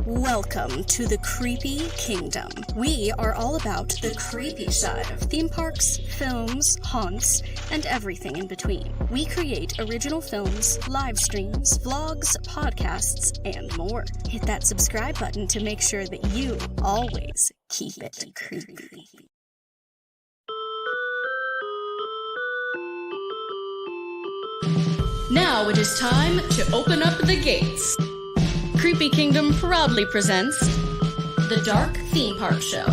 Welcome to the Creepy Kingdom. We are all about the creepy side of theme parks, films, haunts, and everything in between. We create original films, live streams, vlogs, podcasts, and more. Hit that subscribe button to make sure that you always keep it creepy. Now it is time to open up the gates. Creepy Kingdom proudly presents The Dark Theme Park Show.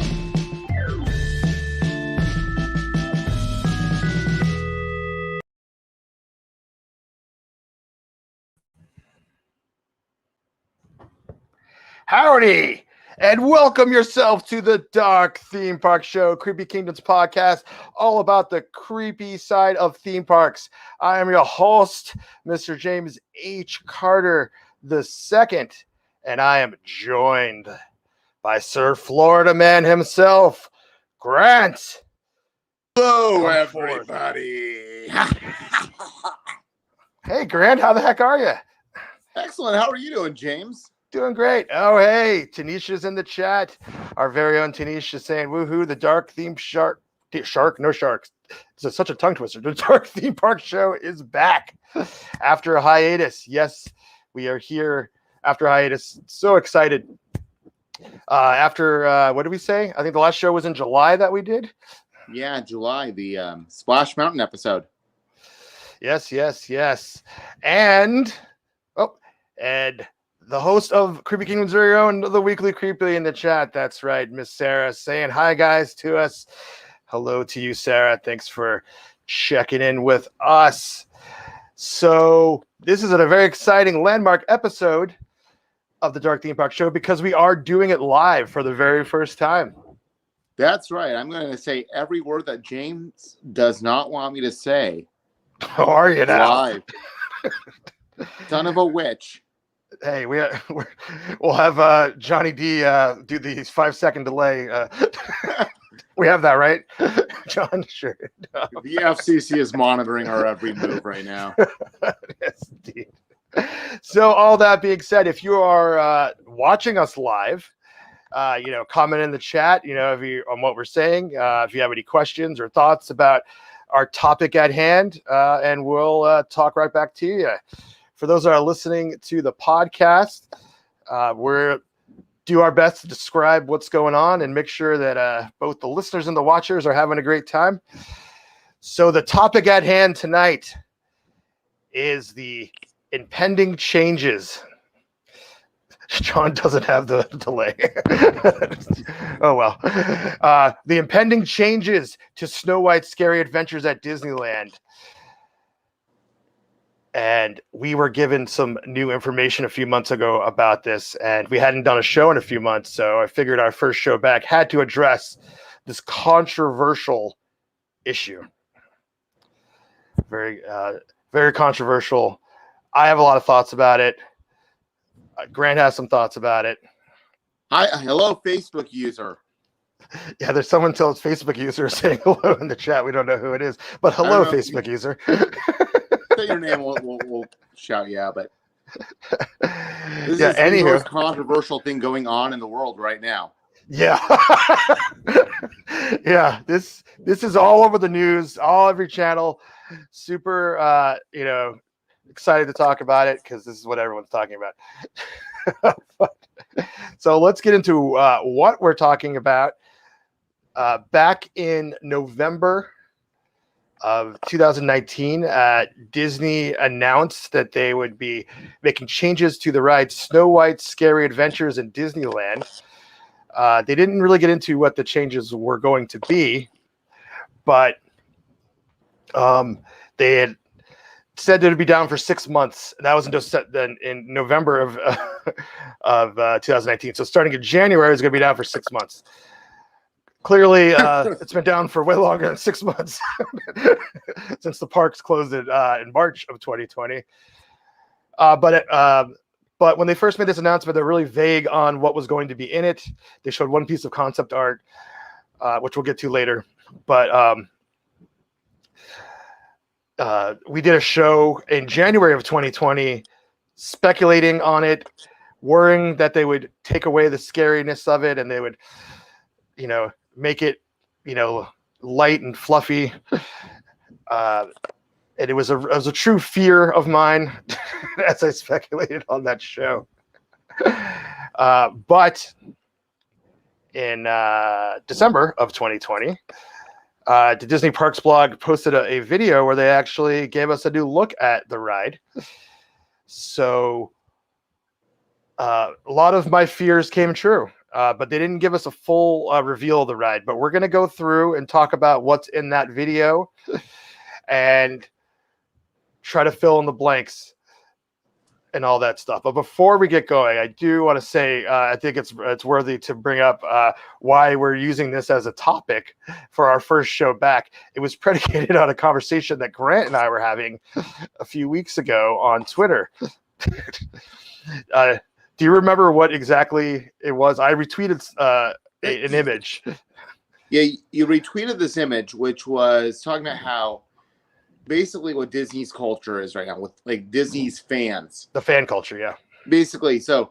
Howdy, and welcome yourself to the Dark Theme Park Show, Creepy Kingdom's podcast, all about the creepy side of theme parks. I am your host, Mr. James H. Carter II, and I am joined by Sir Florida Man himself, Grant. Hello, everybody. Hey, Grant, how the heck are you? Excellent. How are you doing, James? Doing great. Oh, hey, Tanisha's in the chat. Our very own Tanisha saying, woohoo, the dark theme no sharks. It's such a tongue twister. The Dark Theme Park Show is back after a hiatus. Yes, we are here after a hiatus. So excited. What did we say? I think the last show was in July that we did. Yeah, July, the Splash Mountain episode. Yes. And the host of Creepy Kingdom's very own, the Weekly Creepy in the chat. That's right, Miss Sarah saying hi, guys, to us. Hello to you, Sarah. Thanks for checking in with us. So this is a very exciting landmark episode of the Dark Theme Park Show because we are doing it live for the very first time. That's right. I'm going to say every word that James does not want me to say. How are you now? Live. Son of a witch. Hey, we'll have Johnny D do the 5-second delay. We have that, right? John, sure. No. The FCC is monitoring our every move right now. Yes, indeed. So all that being said, if you are watching us live, comment in the chat, on what we're saying, if you have any questions or thoughts about our topic at hand, and we'll talk right back to you. For those that are listening to the podcast, we're do our best to describe what's going on and make sure that both the listeners and the watchers are having a great time. So the topic at hand tonight is the impending changes. John doesn't have the delay. Oh, well. The impending changes to Snow White's Scary Adventures at Disneyland. And we were given some new information a few months ago about this, and we hadn't done a show in a few months, so I figured our first show back had to address this controversial issue. Very, very controversial. I have a lot of thoughts about it. Grant has some thoughts about it. Hello, Facebook user. Yeah, there's someone tells Facebook user saying hello in the chat. We don't know who it is, but hello, Facebook user. Say your name, we'll shout you out, but this is anywho. the most controversial thing going on in the world right now. Yeah. Yeah, this is all over the news, every channel. Super excited to talk about it because this is what everyone's talking about. So let's get into what we're talking about. Back in November of 2019, Disney announced that they would be making changes to the ride Snow White's Scary Adventures in Disneyland. They didn't really get into what the changes were going to be, but they had said that it would be down for 6 months. That was in November of 2019. So starting in January, it's going to be down for 6 months. Clearly, it's been down for way longer than 6 months since the parks closed it in March of 2020. But when they first made this announcement, they're really vague on what was going to be in it. They showed one piece of concept art, which we'll get to later. But we did a show in January of 2020 speculating on it. worrying that they would take away the scariness of it and they would, make it, light and fluffy. And it was a true fear of mine, as I speculated on that show. But in December of 2020, the Disney Parks blog posted a video where they actually gave us a new look at the ride. So a lot of my fears came true, but they didn't give us a full reveal of the ride. But we're going to go through and talk about what's in that video and try to fill in the blanks and all that stuff. But before we get going, I do want to say I think it's worthy to bring up why we're using this as a topic for our first show back. It was predicated on a conversation that Grant and I were having a few weeks ago on Twitter. Do you remember what exactly it was? I retweeted an image. Yeah, you retweeted this image, which was talking about how basically what Disney's culture is right now with like Disney's fans. The fan culture, yeah. Basically, so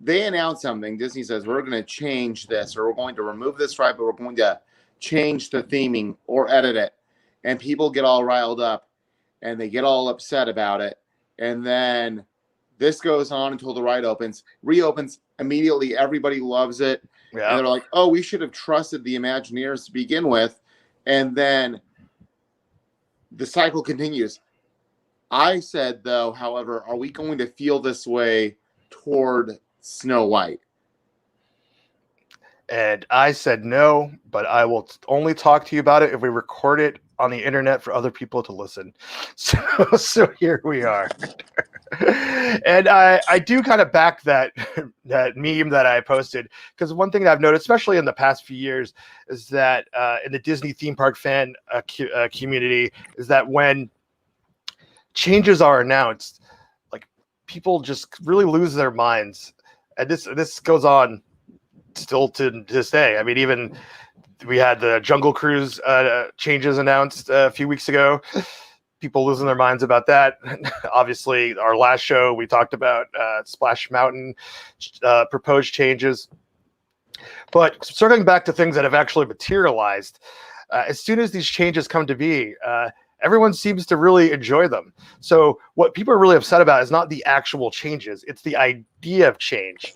they announce something. Disney says, we're going to change this, or we're going to remove this ride, but we're going to change the theming or edit it. And people get all riled up and they get all upset about it. And then this goes on until the ride reopens immediately. Everybody loves it. Yeah. And they're like, oh, we should have trusted the Imagineers to begin with. And then the cycle continues. I said, though, however, are we going to feel this way toward Snow White? And I said no, but I will only talk to you about it if we record it on the internet for other people to listen. So here we are. And I do kind of back that meme that I posted, because one thing that I've noticed, especially in the past few years, is that in the Disney theme park fan community, is that when changes are announced, like people just really lose their minds, and this goes on still to this day. I mean, even we had the Jungle Cruise changes announced a few weeks ago. People losing their minds about that. Obviously, our last show, we talked about Splash Mountain proposed changes. But circling back to things that have actually materialized, as soon as these changes come to be, everyone seems to really enjoy them. So what people are really upset about is not the actual changes. It's the idea of change.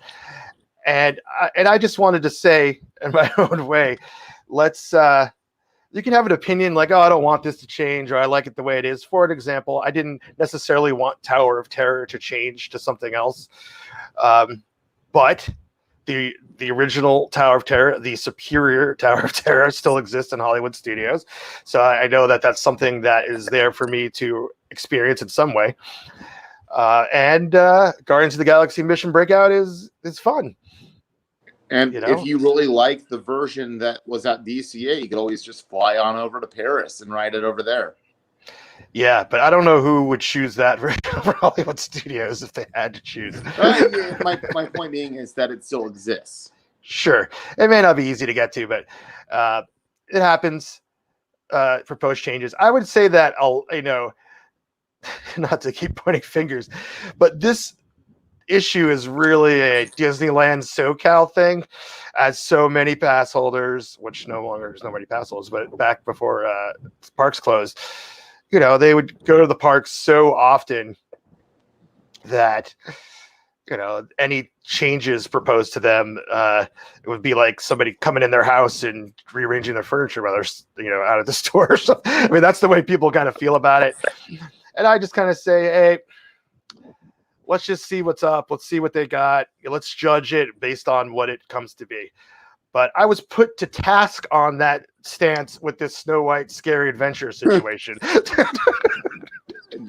And I just wanted to say, in my own way, let's... you can have an opinion like, oh, I don't want this to change, or I like it the way it is. For an example, I didn't necessarily want Tower of Terror to change to something else. But the original Tower of Terror, the superior Tower of Terror, still exists in Hollywood studios. So I know that that's something that is there for me to experience in some way. And Guardians of the Galaxy Mission Breakout is fun. And if you really like the version that was at DCA, you could always just fly on over to Paris and ride it over there. Yeah, but I don't know who would choose that for Hollywood Studios if they had to choose. My point being is that it still exists. Sure. It may not be easy to get to, but it happens. Proposed changes. I would say that, not to keep pointing fingers, but this issue is really a Disneyland SoCal thing, as so many pass holders, which no longer there's nobody pass holders, but back before parks closed, they would go to the parks so often that any changes proposed to them, it would be like somebody coming in their house and rearranging their furniture while they're out of the store or something. I mean, that's the way people kind of feel about it. And I just kind of say, hey, let's just see what's up. Let's see what they got. Let's judge it based on what it comes to be. But I was put to task on that stance with this Snow White Scary Adventure situation.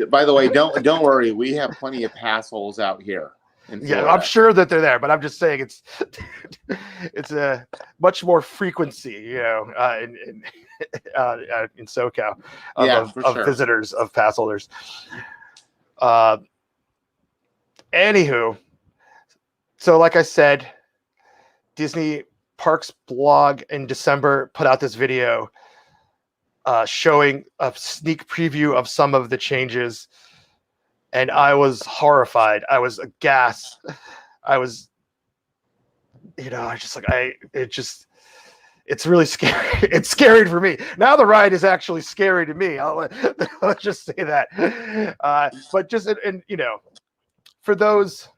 By the way, don't worry. We have plenty of pass holes out here. Yeah, I'm sure that they're there, but I'm just saying it's a much more frequency, in SoCal of visitors, of pass holders. Anywho, so like I said, Disney Parks blog in December put out this video showing a sneak preview of some of the changes, and I was horrified. I was aghast. I was, it's really scary. It's scary for me. Now the ride is actually scary to me. Let's just say that. But just, and for those,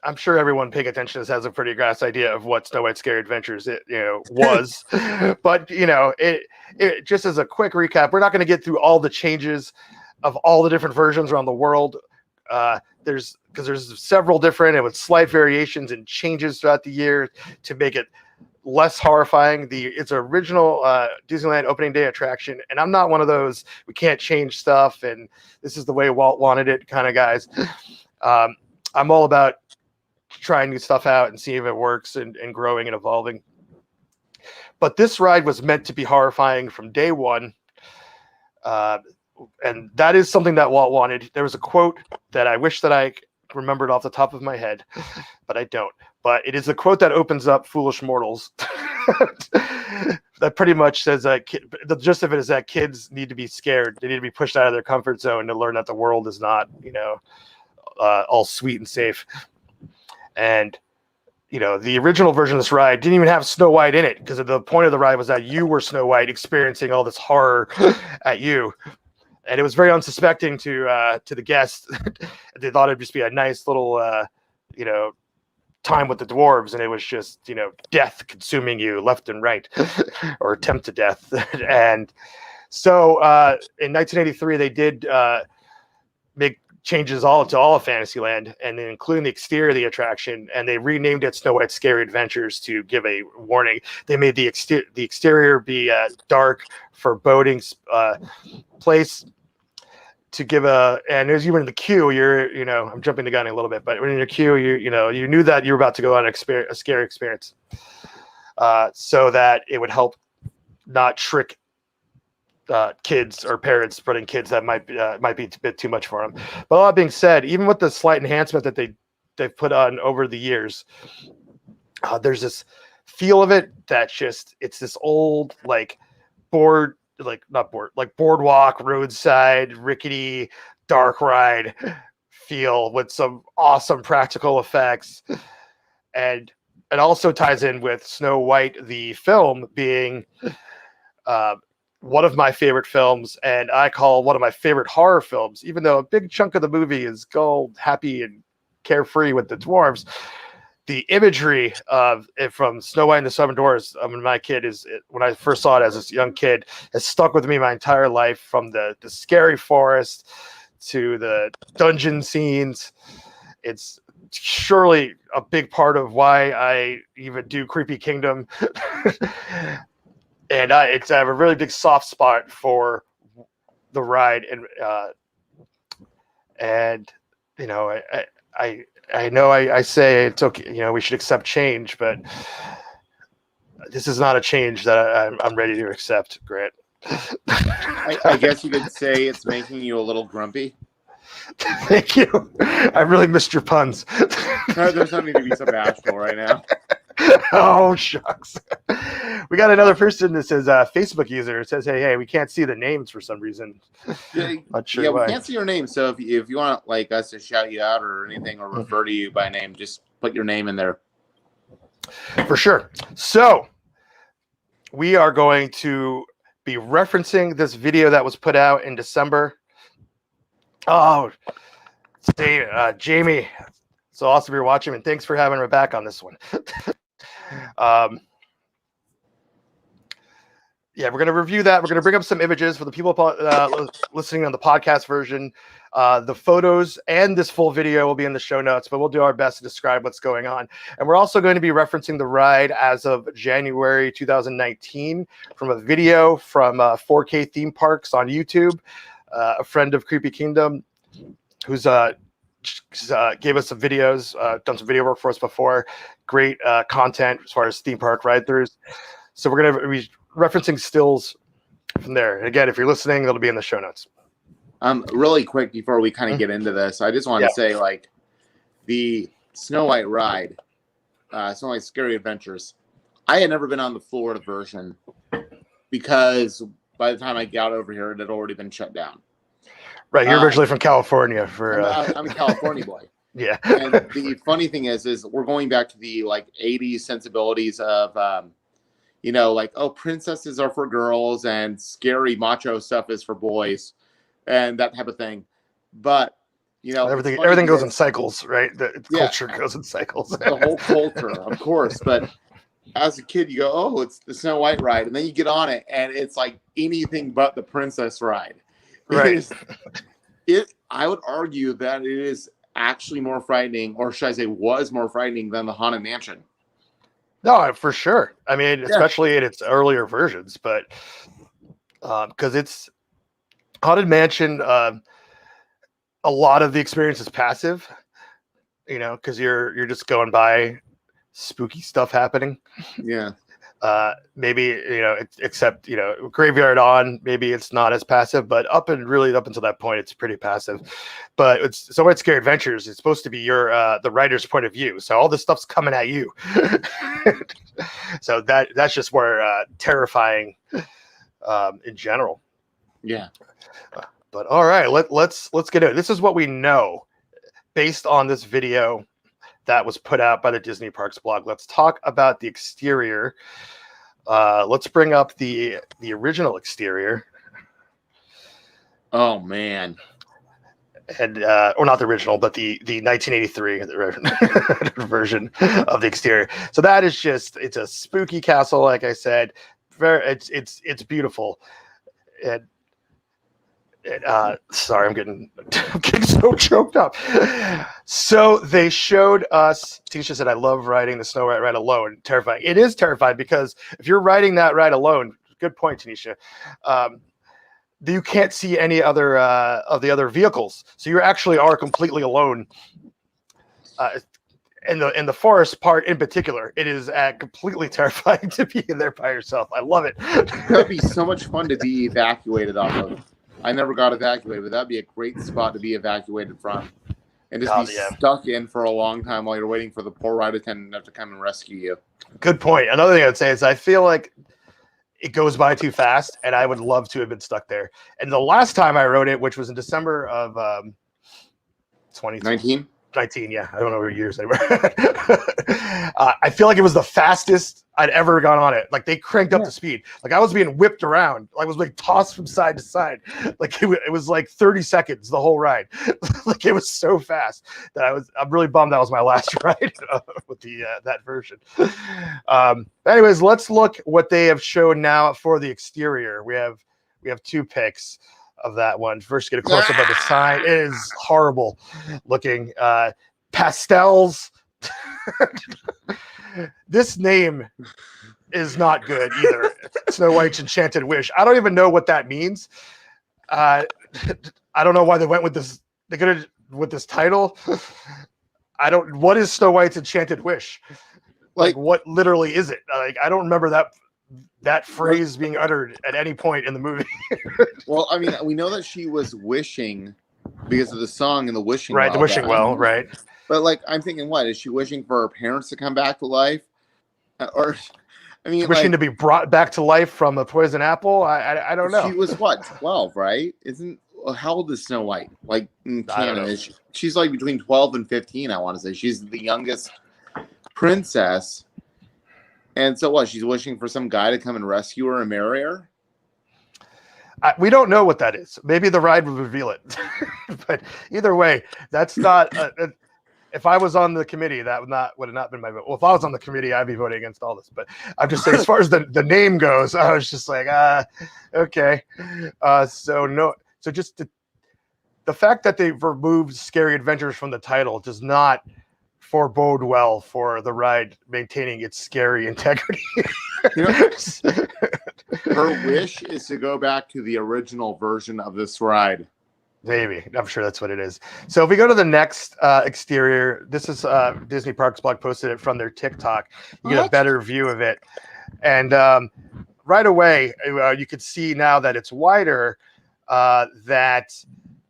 I'm sure everyone paying attention to this has a pretty gross idea of what Snow White's Scary Adventures was. But it just as a quick recap, we're not going to get through all the changes of all the different versions around the world. There's several different and with slight variations and changes throughout the year to make it less horrifying. It's an original Disneyland opening day attraction, and I'm not one of those we can't change stuff and this is the way Walt wanted it kind of guys. I'm all about trying new stuff out and seeing if it works and growing and evolving. But this ride was meant to be horrifying from day one. And that is something that Walt wanted. There was a quote that I wish that I remembered off the top of my head, but I don't. But it is the quote that opens up Foolish Mortals. That pretty much says that the gist of it is that kids need to be scared. They need to be pushed out of their comfort zone to learn that the world is not, all sweet and safe. And the original version of this ride didn't even have Snow White in it because the point of the ride was that you were Snow White experiencing all this horror at you. And it was very unsuspecting to the guests. They thought it'd just be a nice little, time with the dwarves, and it was just, death consuming you left and right, or attempted death. And so in 1983, they did make changes to all of Fantasyland, and then including the exterior of the attraction, and they renamed it Snow White's Scary Adventures to give a warning. They made the exterior be dark, foreboding place to give and as you were in the queue, I'm jumping the gun a little bit, but when in your queue, you knew that you were about to go on a scary experience, so that it would help not trick kids or parents putting kids that might be a bit too much for them. But all that being said, even with the slight enhancement that they've put on over the years, there's this feel of it that it's this old boardwalk, roadside, rickety, dark ride feel with some awesome practical effects. And it also ties in with Snow White, the film, being one of my favorite films, and I call one of my favorite horror films, even though a big chunk of the movie is all happy and carefree with the dwarves. The imagery of it from Snow White and the Seven Dwarfs, my kid when I first saw it as a young kid, has stuck with me my entire life, from the scary forest to the dungeon scenes. It's surely a big part of why I even do Creepy Kingdom. And I have a really big soft spot for the ride, and I know I say it's okay, we should accept change, but this is not a change that I'm ready to accept, Grant. I guess you could say it's making you a little grumpy. Thank you. I really missed your puns. There's no need to be so bashful right now. Oh, shucks. We got another person that says Facebook user. It says, hey, we can't see the names for some reason. Not sure why. We can't see your name. So if you want us to shout you out or anything, or refer to you by name, just put your name in there. For sure. So we are going to be referencing this video that was put out in December. Oh, Jamie. So awesome you're watching, and thanks for having me back on this one. We're going to review that. We're going to bring up some images for the people listening on the podcast version. The photos and this full video will be in the show notes, but we'll do our best to describe what's going on. And we're also going to be referencing the ride as of January 2019 from a video from 4K Theme Parks on YouTube. A friend of Creepy Kingdom who's gave us some videos, done some video work for us before. Great content as far as theme park ride-throughs. So we're going to be referencing stills from there. And again, if you're listening, it'll be in the show notes. Really quick before we kind of get into this, I just want to say, the Snow White ride, Snow White Scary Adventures, I had never been on the Florida version because by the time I got over here, it had already been shut down. Right, you're originally from California. I'm a California boy. Yeah. And the funny thing is we're going back to the like 80s sensibilities of, like, oh, princesses are for girls and scary macho stuff is for boys and that type of thing. But, everything goes in cycles, right? The culture goes in cycles. The whole culture, of course. But as a kid, you go, oh, it's the Snow White ride. And then you get on it and it's like anything but the princess ride. Right. I would argue that it is actually more frightening, or should I say was more frightening than the Haunted Mansion. No, for sure. I mean, especially in its earlier versions, but because it's Haunted Mansion, a lot of the experience is passive, because you're just going by spooky stuff happening. Yeah. Maybe, except, Graveyard on, maybe it's not as passive, but up until that point, it's pretty passive. But it's So White Scary Adventures, it's supposed to be the writer's point of view. So all this stuff's coming at you. So that's just where terrifying in general. Yeah. But all right, let's get into it. This is what we know based on this video that was put out by the Disney Parks blog. Let's talk about the exterior. Let's bring up the original exterior. Oh man. And or not the original, but the 1983 version of the exterior. So that is it's a spooky castle, like I said. It's beautiful. And sorry, I'm getting so choked up. So they showed us. Tisha said, "I love riding the Snow White ride alone." Terrifying. It is terrifying because if you're riding that ride alone, good point, Tanisha. You can't see any other of the other vehicles, so you actually are completely alone. In the forest part in particular, it is completely terrifying to be in there by yourself. I love it. That'd be so much fun to be evacuated off of. I never got evacuated, but that'd be a great spot to be evacuated from. And just be stuck in for a long time while you're waiting for the poor ride attendant to come and rescue you. Good point. Another thing I'd say is I feel like it goes by too fast, and I would love to have been stuck there. And the last time I rode it, which was in December of 2019, yeah, I don't know what years they were. I feel like it was the fastest I'd ever gone on it. Like they cranked up the speed. Like I was being whipped around. I was like tossed from side to side. Like it was like 30 seconds the whole ride. Like it was so fast that I'm really bummed that was my last ride with that version. Anyways, let's look what they have shown now for the exterior. We have two pics of that one. First, get a close up of the sign. It is horrible looking. Pastels. This name is not good either. Snow White's Enchanted Wish. I don't even know what that means. I don't know why they went with this. They could have with this title. What is Snow White's Enchanted Wish? Like what literally is it? Like I don't remember that phrase being uttered at any point in the movie. Well, I mean, we know that she was wishing because of the song and the wishing well. Right, the wishing well, right. But like, I'm thinking, what is she wishing for her parents to come back to life, or I mean, wishing to be brought back to life from a poison apple? I don't know. She was what, 12, right? How old is Snow White? Like in Canada, she's like between 12 and 15. I want to say she's the youngest princess, and so what? She's wishing for some guy to come and rescue her and marry her. We don't know what that is. Maybe the ride would reveal it. But either way, that's not. If I was on the committee, that would have not been my vote. Well, if I was on the committee, I'd be voting against all this. But I'm just saying, as far as the name goes, I was just like, okay. So just the fact that they've removed Scary Adventures from the title does not forebode well for the ride maintaining its scary integrity. Her wish is to go back to the original version of this ride. Maybe. I'm sure that's what it is. So if we go to the next exterior, this is Disney Parks blog posted it from their TikTok. You get a better view of it. And right away, you could see now that it's wider, that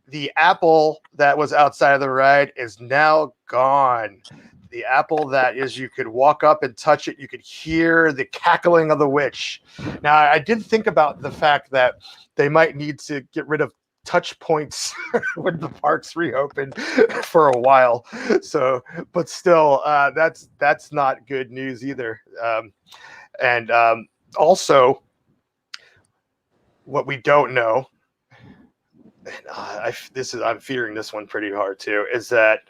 the apple that was outside of the ride is now gone. The apple that is, you could walk up and touch it. You could hear the cackling of the witch. Now, I did think about the fact that they might need to get rid of touch points when the parks reopened for a while. So, but still, that's not good news either. And also, what we don't know, and I'm fearing this one pretty hard too, is that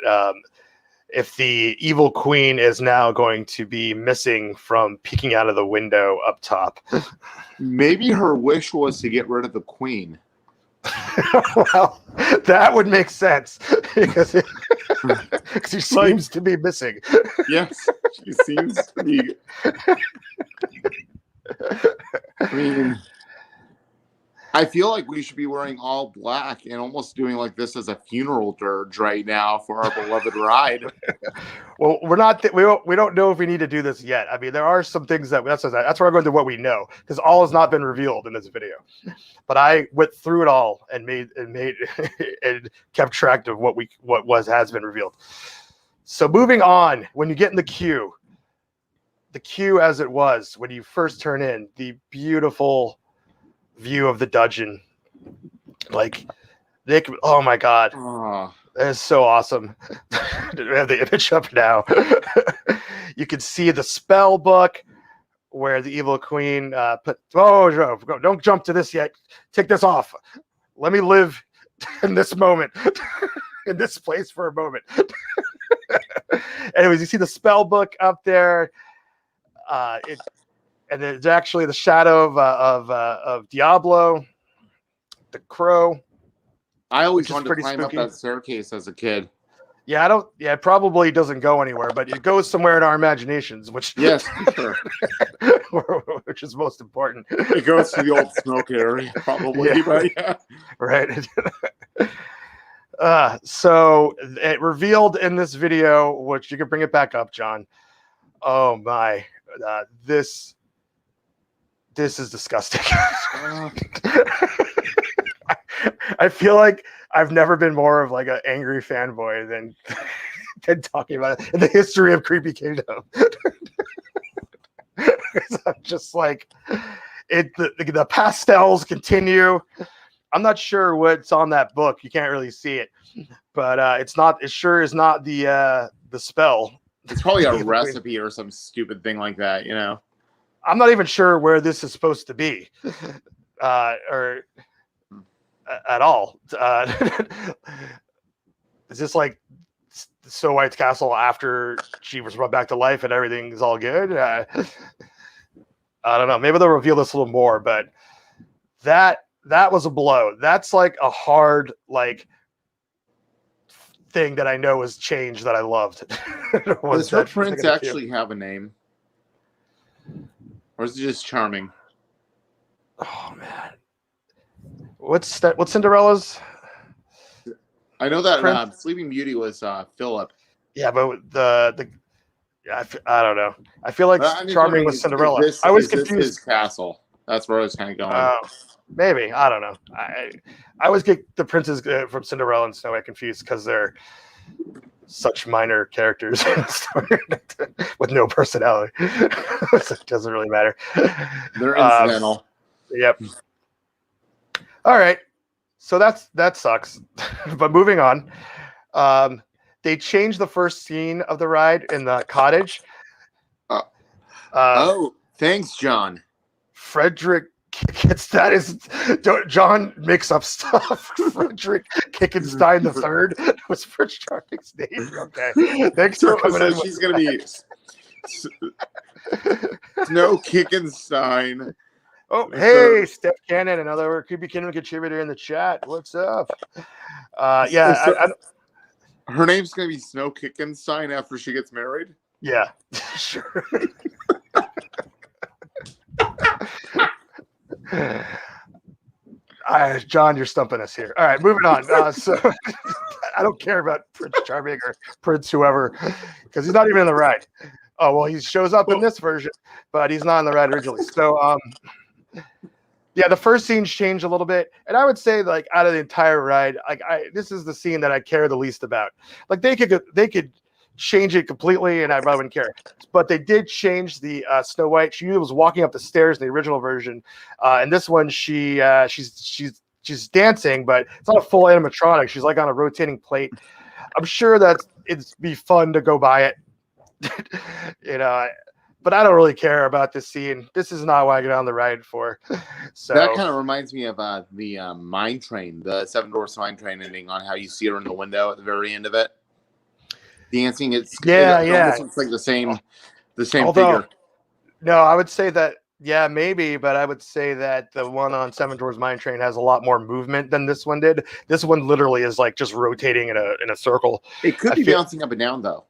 if the evil queen is now going to be missing from peeking out of the window up top. Maybe her wish was to get rid of the queen. Well, that would make sense because she seems to be missing. Yes, she seems to be. I mean, I feel like we should be wearing all black and almost doing like this as a funeral dirge right now for our beloved ride. Well, we're not. We don't know if we need to do this yet. I mean, there are some things that's why I'm going to what we know, because all has not been revealed in this video. But I went through it all and made and kept track of what has been revealed. So moving on, when you get in the queue as it was when you first turn in, the beautiful view of the dungeon, like oh my god, that is so awesome. We have the image up now. You can see the spell book where the evil queen put. Oh, don't jump to this yet. Take this off. Let me live in this moment, in this place for a moment. Anyways, you see the spell book up there. And there's actually the shadow of Diablo, the crow. I always wanted to climb up that staircase as a kid. Yeah, it probably doesn't go anywhere, but it goes somewhere in our imaginations, which yes, sure. Which is most important. It goes to the old smoke area, probably. Yeah. But yeah. Right. So it revealed in this video, which you can bring it back up, John. Oh my, this is disgusting. I feel like I've never been more of like an angry fanboy than talking about it in the history of Creepy Kingdom. I'm just like, the pastels continue. I'm not sure what's on that book. You can't really see it, but it sure is not the spell. It's probably a recipe or some stupid thing like that, you know. I'm not even sure where this is supposed to be, or at all. Is this like Snow White's castle after she was brought back to life and everything's all good? I don't know. Maybe they'll reveal this a little more, but that was a blow. That's like a hard thing that I know was changed that I loved. Does her prince actually have a name? Or is it just charming? Oh man. What's Cinderella's? I know that Sleeping Beauty was Philip. Yeah, but I don't know. I feel like charming was Cinderella. I was confused. His castle. That's where I was kind of going. Maybe, I don't know. I always get the princes from Cinderella and Snow White confused because they're such minor characters in the story with no personality. So it doesn't really matter. They're incidental. Yep. All right. So that sucks. But moving on. They changed the first scene of the ride in the cottage. Thanks, John. Frederick John makes up stuff. Frederick Kickenstein III was Prince Charming's name. Okay. Thanks for coming in. She's going to be Snow Kickenstein. Oh, hey, Steph Cannon, another Creepy Kingdom contributor in the chat. What's up? Yeah. Her name's going to be Snow Kickenstein after she gets married? Yeah, sure. John, you're stumping us here. All right, moving on. So I don't care about Prince Charming or Prince whoever, because he's not even in the ride. Oh, well, he shows up in this version, but he's not in the ride originally. So, yeah, the first scenes changed a little bit, and I would say, like, out of the entire ride, this is the scene that I care the least about. Like, they could change it completely, and I probably wouldn't care. But they did change the Snow White. She was walking up the stairs in the original version, and this one she's she's dancing, but it's not a full animatronic. She's like on a rotating plate. I'm sure that it'd be fun to go by it, but I don't really care about this scene. This is not what I get on the ride for. So that kind of reminds me of the mine train, the Seven Dwarfs mine train ending, on how you see her in the window at the very end of it, dancing. It almost looks like the same figure. No, I would say that maybe, but I would say that the one on Seven Dwarfs Mine Train has a lot more movement than this one did. This one literally is like just rotating in a circle. It could be bouncing up and down though.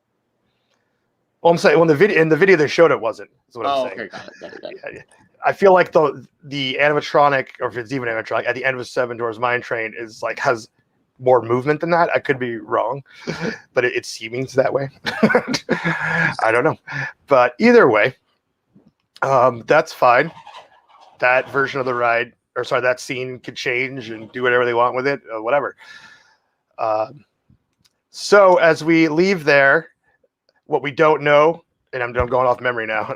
Well, I'm saying in the video they showed it wasn't. Is what I'm saying. Okay, got it. Yeah. I feel like the animatronic, or if it's even animatronic, at the end of Seven Dwarfs Mine Train is like has more movement than that. I could be wrong, but it seems that way. I don't know, but either way, that's fine. That version of the ride, that scene could change and do whatever they want with it, whatever. So as we leave there, what we don't know, and I'm going off memory now,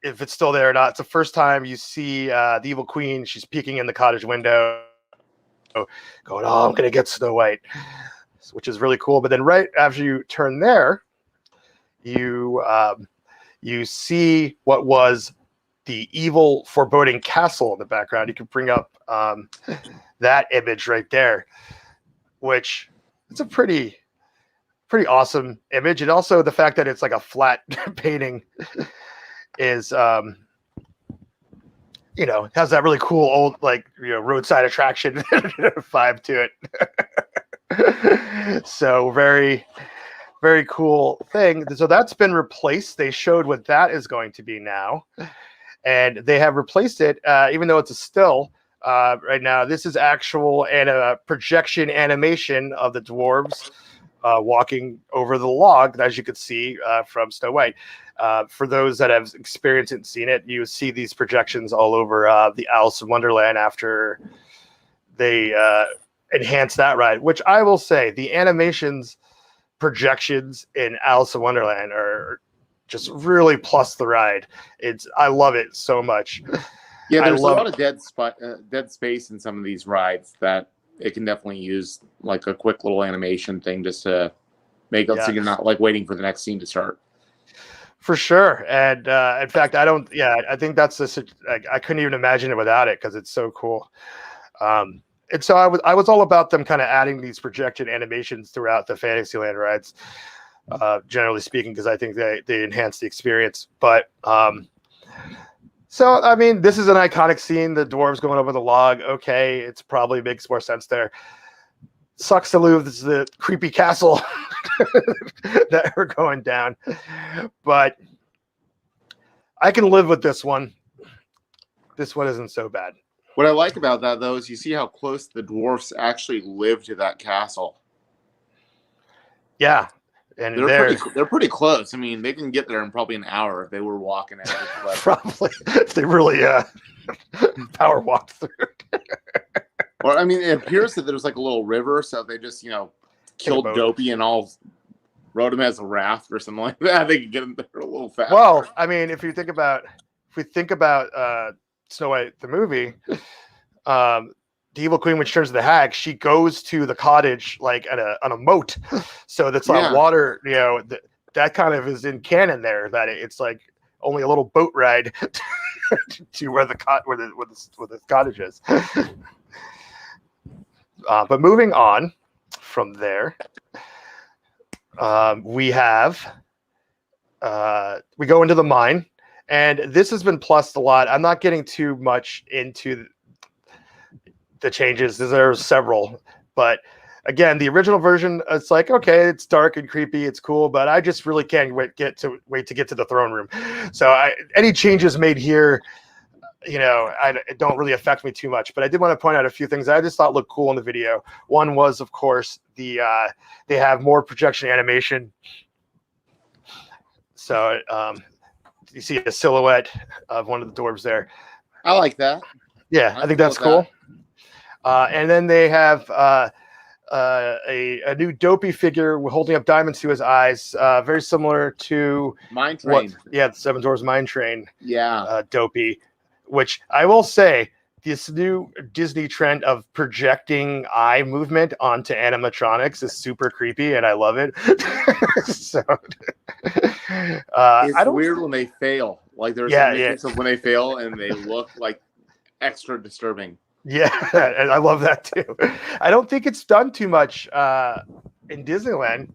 if it's still there or not, it's the first time you see the evil queen. She's peeking in the cottage window, going, "Oh, I'm going to get Snow White," which is really cool. But then right after you turn there, you see what was the evil, foreboding castle in the background. You can bring up that image right there, which it's a pretty awesome image. And also the fact that it's like a flat painting is, has that really cool old, roadside attraction vibe to it. So very, very cool thing. So that's been replaced. They showed what that is going to be now. And they have replaced it, even though it's a still right now. This is actual and a projection animation of the dwarves walking over the log, as you could see from Snow White. For those that have experienced it and seen it, you see these projections all over the Alice in Wonderland after they enhance that ride, which I will say the animations projections in Alice in Wonderland are just really plus the ride. I love it so much. Yeah, there's a lot of dead space in some of these rides that it can definitely use like a quick little animation thing just to make it so you're not like waiting for the next scene to start. For sure. And in fact, I think that's I couldn't even imagine it without it because it's so cool. And so I was all about them kind of adding these projection animations throughout the Fantasyland rides, generally speaking, because I think they enhance the experience. But so, I mean, this is an iconic scene, the dwarves going over the log. Okay, it's probably makes more sense there. Sucks to lose the creepy castle that we're going down. But I can live with this one. This one isn't so bad. What I like about that, though, is you see how close the dwarfs actually live to that castle. Yeah. And they're pretty close. I mean, they can get there in probably an hour if they were walking at it. Probably. They really power walked through. Well, I mean, it appears that there's like a little river, so they just, killed Dopey and all rode him as a raft or something like that. They could get him there a little faster. Well, I mean, if we think about Snow White the movie, the evil queen, which turns to the hag, she goes to the cottage like on a moat, so that's like water. That kind of is in canon there. That it's like only a little boat ride to where the cottage is. But moving on from there, we go into the mine, and this has been plussed a lot. I'm not getting too much into the changes. There's several, but again, the original version, it's like, okay, it's dark and creepy, it's cool, but I just really can't wait to get to the throne room. So any changes made here, it don't really affect me too much. But I did want to point out a few things I just thought looked cool in the video. One was, of course, they have more projection animation. So you see a silhouette of one of the dwarves there. I like that. Yeah, I think that's cool. And then they have a new Dopey figure holding up diamonds to his eyes, very similar to Mine Train. The Seven Dwarfs Mine Train. Yeah, Dopey, which I will say this new Disney trend of projecting eye movement onto animatronics is super creepy, and I love it. So, It's I don't. weird when they fail. Like there's Yeah, some yeah. videos of when they fail and they look like extra disturbing. Yeah, and I love that too. I don't think it's done too much in Disneyland.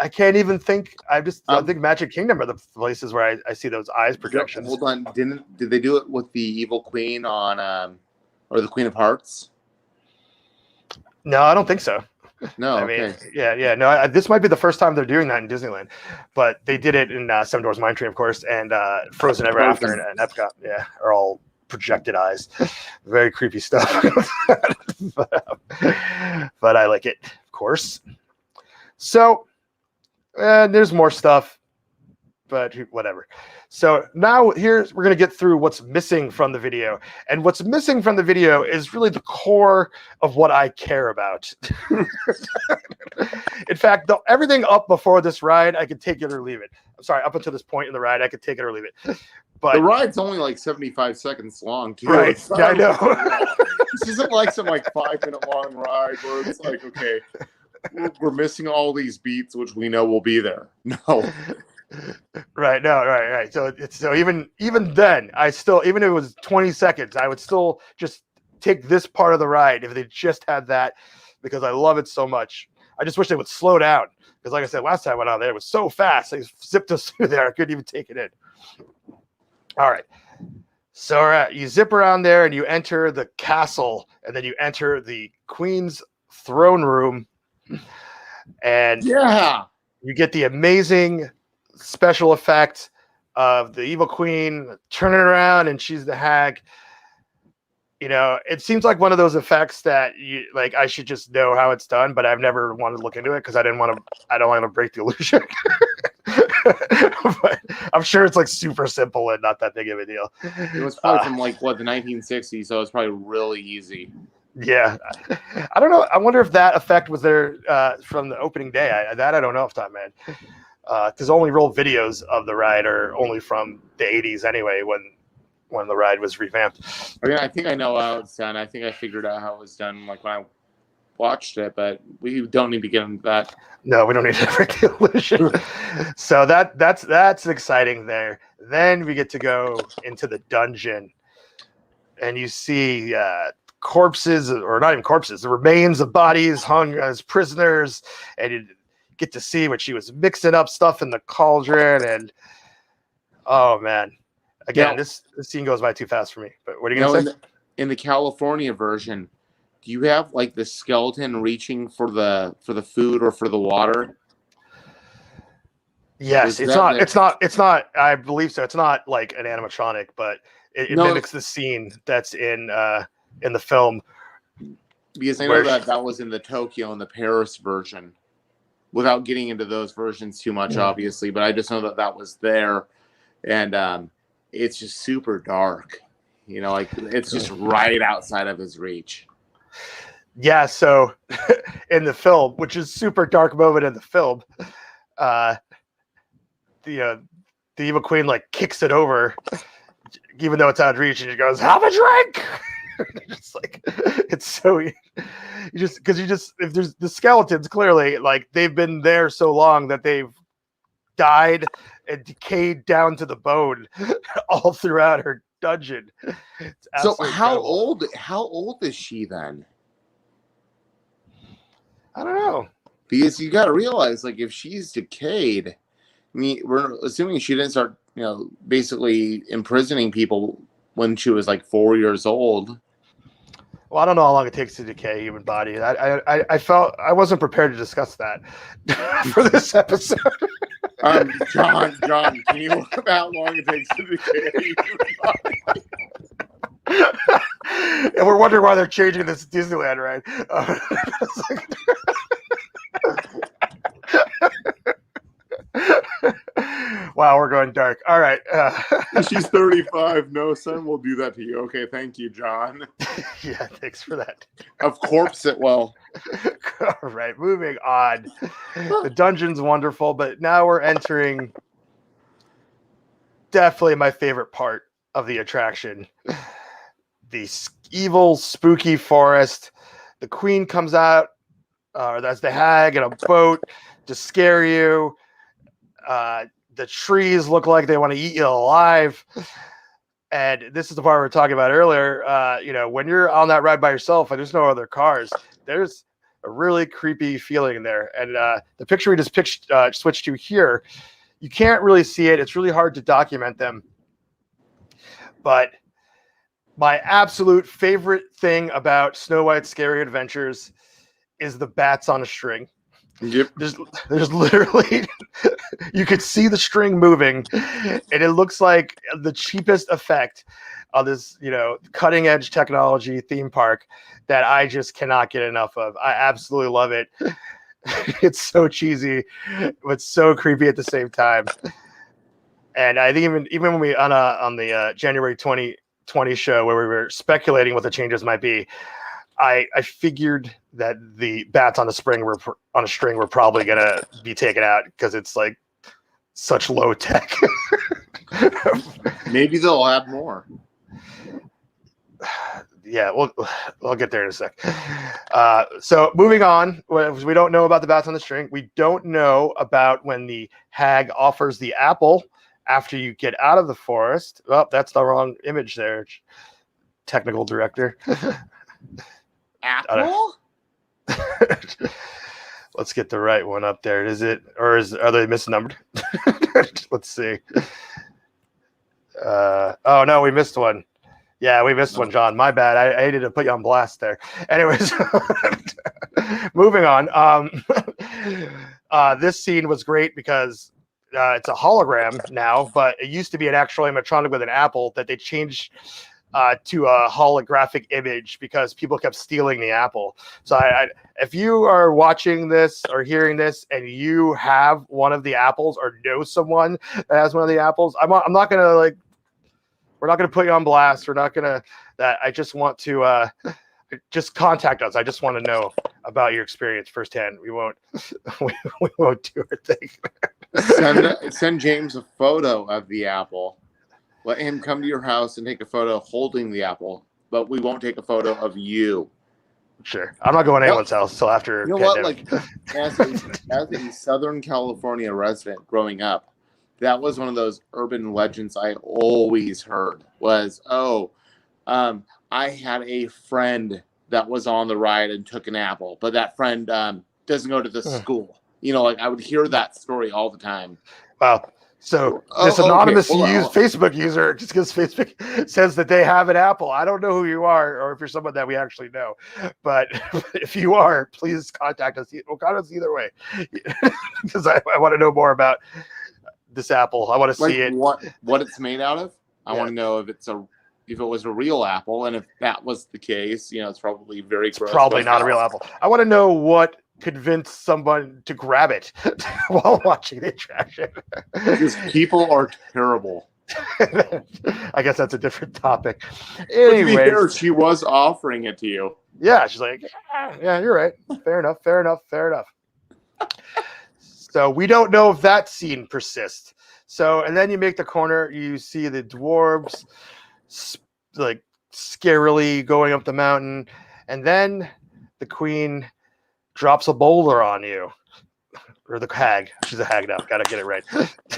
I can't even think. I think Magic Kingdom are the places where I see those eyes projections. Hold on, did they do it with the Evil Queen on or the Queen of Hearts? No, I don't think so. No, I okay. mean, yeah. No, this might be the first time they're doing that in Disneyland, but they did it in Seven Dwarfs Mine Train, of course, and Frozen Ever After and Epcot. Yeah, are all projected eyes. Very creepy stuff. but I like it, of course. So there's more stuff, but whatever. So now we're going to get through what's missing from the video. And what's missing from the video is really the core of what I care about. In fact, everything up before this ride, I could take it or leave it. I'm sorry, up until this point in the ride, I could take it or leave it. But the ride's only like 75 seconds long, too. Right, I know. This isn't like some 5-minute long ride where it's like, okay, we're missing all these beats, which we know will be there. No. Right. So even then, even if it was 20 seconds, I would still just take this part of the ride if they just had that, because I love it so much. I just wish they would slow down, because like I said, last time I went on there, it was so fast. They zipped us through there. I couldn't even take it in. All right. So you zip around there and you enter the castle, and then you enter the Queen's throne room, and you get the amazing special effect of the evil queen turning around and she's the hag. It seems like one of those effects that I should just know how it's done, but I've never wanted to look into it because I don't want to break the illusion. But I'm sure it's super simple and not that big of a deal. It was probably from the 1960s, so it's probably really easy. Yeah, I don't know. I wonder if that effect was there from the opening day. I don't know off the top, man. Because only real videos of the ride are only from the 80s anyway, when the ride was revamped. I mean, I think I know how it's done. I think I figured out how it was done when I watched it, but we don't need to get into that. No, we don't need to break the illusion. So that's exciting there. Then we get to go into the dungeon, and you see corpses, or not even corpses, the remains of bodies hung as prisoners, and you get to see what she was mixing up stuff in the cauldron. And oh man, again, this scene goes by too fast for me. But what are you gonna say? In the California version, do you have the skeleton reaching for the food or for the water? Yes, it's not. I believe so. It's not like an animatronic, but it mimics the scene that's in the film. Because I know that was in the Tokyo and the Paris version, without getting into those versions too much, obviously. But I just know that was there, and it's just super dark. It's just right outside of his reach. Yeah. So in the film, which is super dark moment in the film, the evil queen kicks it over, even though it's out of reach, and she goes, "Have a drink." It's it's so if there's the skeletons, clearly they've been there so long that they've died and decayed down to the bone all throughout her dungeon. So how old is she then? I don't know, because you got to realize if she's decayed, I mean, we're assuming she didn't start basically imprisoning people when she was 4 years old. Well, I don't know how long it takes to decay a human body. I felt I wasn't prepared to discuss that for this episode. John, can you look up how long it takes to decay a human body? And we're wondering why they're changing this Disneyland, right? Wow, we're going dark. All right. She's 35. No, son will do that to you. Okay, thank you, John. Yeah, thanks for that. Of course it will. All right, moving on. The dungeon's wonderful, but now we're entering definitely my favorite part of the attraction. evil, spooky forest. The queen comes out, that's the hag in a boat to scare you. The trees look like they want to eat you alive. And this is the part we were talking about earlier. When you're on that ride by yourself and there's no other cars, there's a really creepy feeling in there. And the picture we just switched to here, you can't really see it. It's really hard to document them. But my absolute favorite thing about Snow White's Scary Adventures is the bats on a string. Yep. There's literally, you could see the string moving, and it looks like the cheapest effect of this, cutting edge technology theme park that I just cannot get enough of. I absolutely love it. It's so cheesy, but so creepy at the same time. And I think even when we on the January 2020 show where we were speculating what the changes might be, I figured that the bats on a string were probably gonna be taken out because it's like such low tech. Maybe they'll add more. Yeah, we'll get there in a sec. So moving on, we don't know about the bats on the string. We don't know about when the hag offers the apple after you get out of the forest. Oh, that's the wrong image there, technical director. Apple? Let's get the right one up there. Is it, or are they misnumbered? Let's see. Oh no, we missed one. Yeah, we missed one, John. My bad. I hated to put you on blast there. Anyways, moving on. This scene was great because it's a hologram now, but it used to be an actual animatronic with an apple that they changed to a holographic image because people kept stealing the apple. So if you are watching this or hearing this and you have one of the apples or know someone that has one of the apples, I'm not gonna we're not gonna put you on blast. We're not gonna that. I just want to just contact us. I just want to know about your experience firsthand. We won't we won't do a thing. Send James a photo of the apple. Let him come to your house and take a photo holding the apple, but we won't take a photo of you. Sure. I'm not going to anyone's house until after. You know what? Like, as a Southern California resident growing up, that was one of those urban legends I always heard was, I had a friend that was on the ride and took an apple, but that friend doesn't go to the school. I would hear that story all the time. Wow. So this anonymous Facebook user, just because Facebook says that they have an apple. I don't know who you are or if you're someone that we actually know. But if you are, please contact us. We'll contact us either way. Because I want to know more about this apple. I want to see it. What it's made out of. I want to know if it was a real apple. And if that was the case, it's probably very gross. Probably not a real apple. I want to know what convince someone to grab it while watching the attraction. Because people are terrible. I guess that's a different topic. Anyway, she was offering it to you. Yeah, she's like, yeah, you're right. Fair enough. So we don't know if that scene persists. So, and then you make the corner, you see the dwarves like scarily going up the mountain, and then the queen drops a boulder on you, or the hag. She's a hag now. Gotta get it right.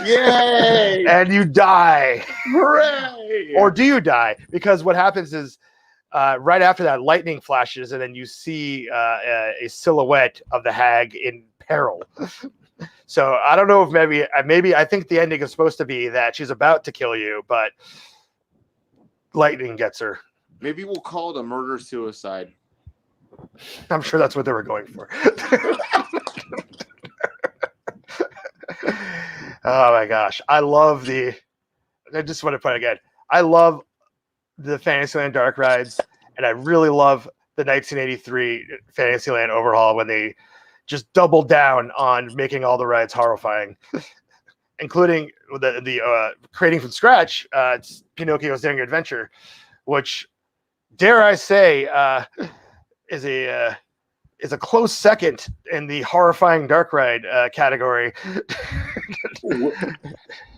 Yay! And you die. Hooray! Or do you die? Because what happens is right after that, lightning flashes, and then you see a silhouette of the hag in peril. So I don't know if maybe I think the ending is supposed to be that she's about to kill you, but lightning gets her. Maybe we'll call it a murder-suicide. I'm sure that's what they were going for. Oh my gosh. I just want to put it again. I love the Fantasyland dark rides, and I really love the 1983 Fantasyland overhaul when they just doubled down on making all the rides horrifying, including the creating from scratch. It's Pinocchio's Daring Adventure, which, dare I say, is a close second in the horrifying dark ride category.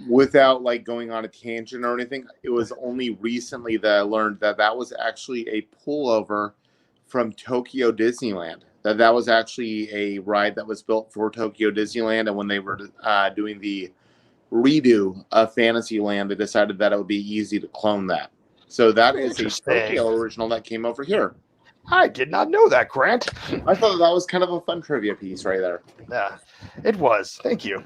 Without like going on a tangent or anything, it was only recently that I learned that that was actually a pullover from Tokyo Disneyland. That was actually a ride that was built for Tokyo Disneyland, and when they were doing the redo of Fantasyland, they decided that it would be easy to clone that. So that is a Tokyo original that came over here. I did not know that, Grant. I thought that was kind of a fun trivia piece right there. Yeah, it was. Thank you.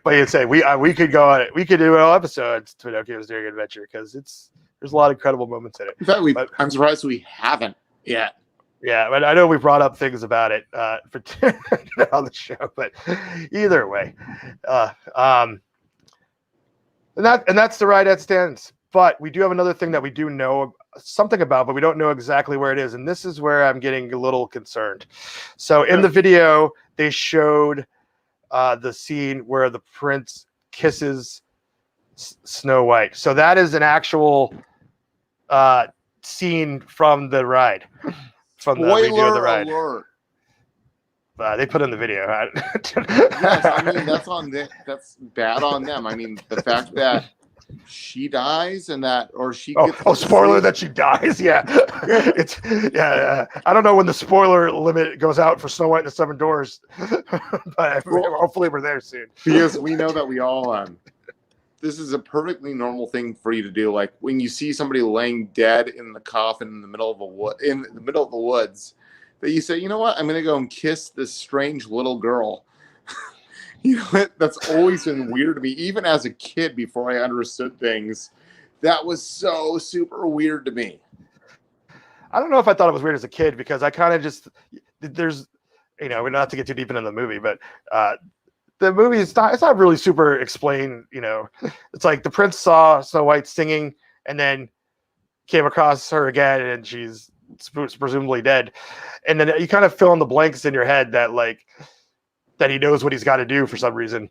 But you'd say we could go on it. We could do an whole episode to Pinocchio's Daring Adventure because there's a lot of incredible moments in it. In fact, I'm surprised we haven't yet. Yeah, but I know we brought up things about it for on the show, but either way, and that's the ride that stands. But we do have another thing that we do know something about, but we don't know exactly where it is, and this is where I'm getting a little concerned. So in the video, they showed the scene where the prince kisses Snow White. So that is an actual scene from the ride. From the redo of the ride. Alert. They put in the video. Yes, I mean that's bad on them. I mean the fact that she dies and that, or she gets spoiler that she dies. Yeah, it's I don't know when the spoiler limit goes out for Snow White and the Seven Dwarfs, but hopefully we're there soon. Because we know that we all this is a perfectly normal thing for you to do. Like when you see somebody laying dead in the coffin in the middle of the woods, that you say, you know what, I'm going to go and kiss this strange little girl. You know what? That's always been weird to me, even as a kid before I understood things. That was so super weird to me. I don't know if I thought it was weird as a kid because I kind of just there's, we're not have to get too deep into the movie, but the movie it's not really super explained. It's like the prince saw Snow White singing and then came across her again and she's presumably dead, and then you kind of fill in the blanks in your head that he knows what he's got to do for some reason.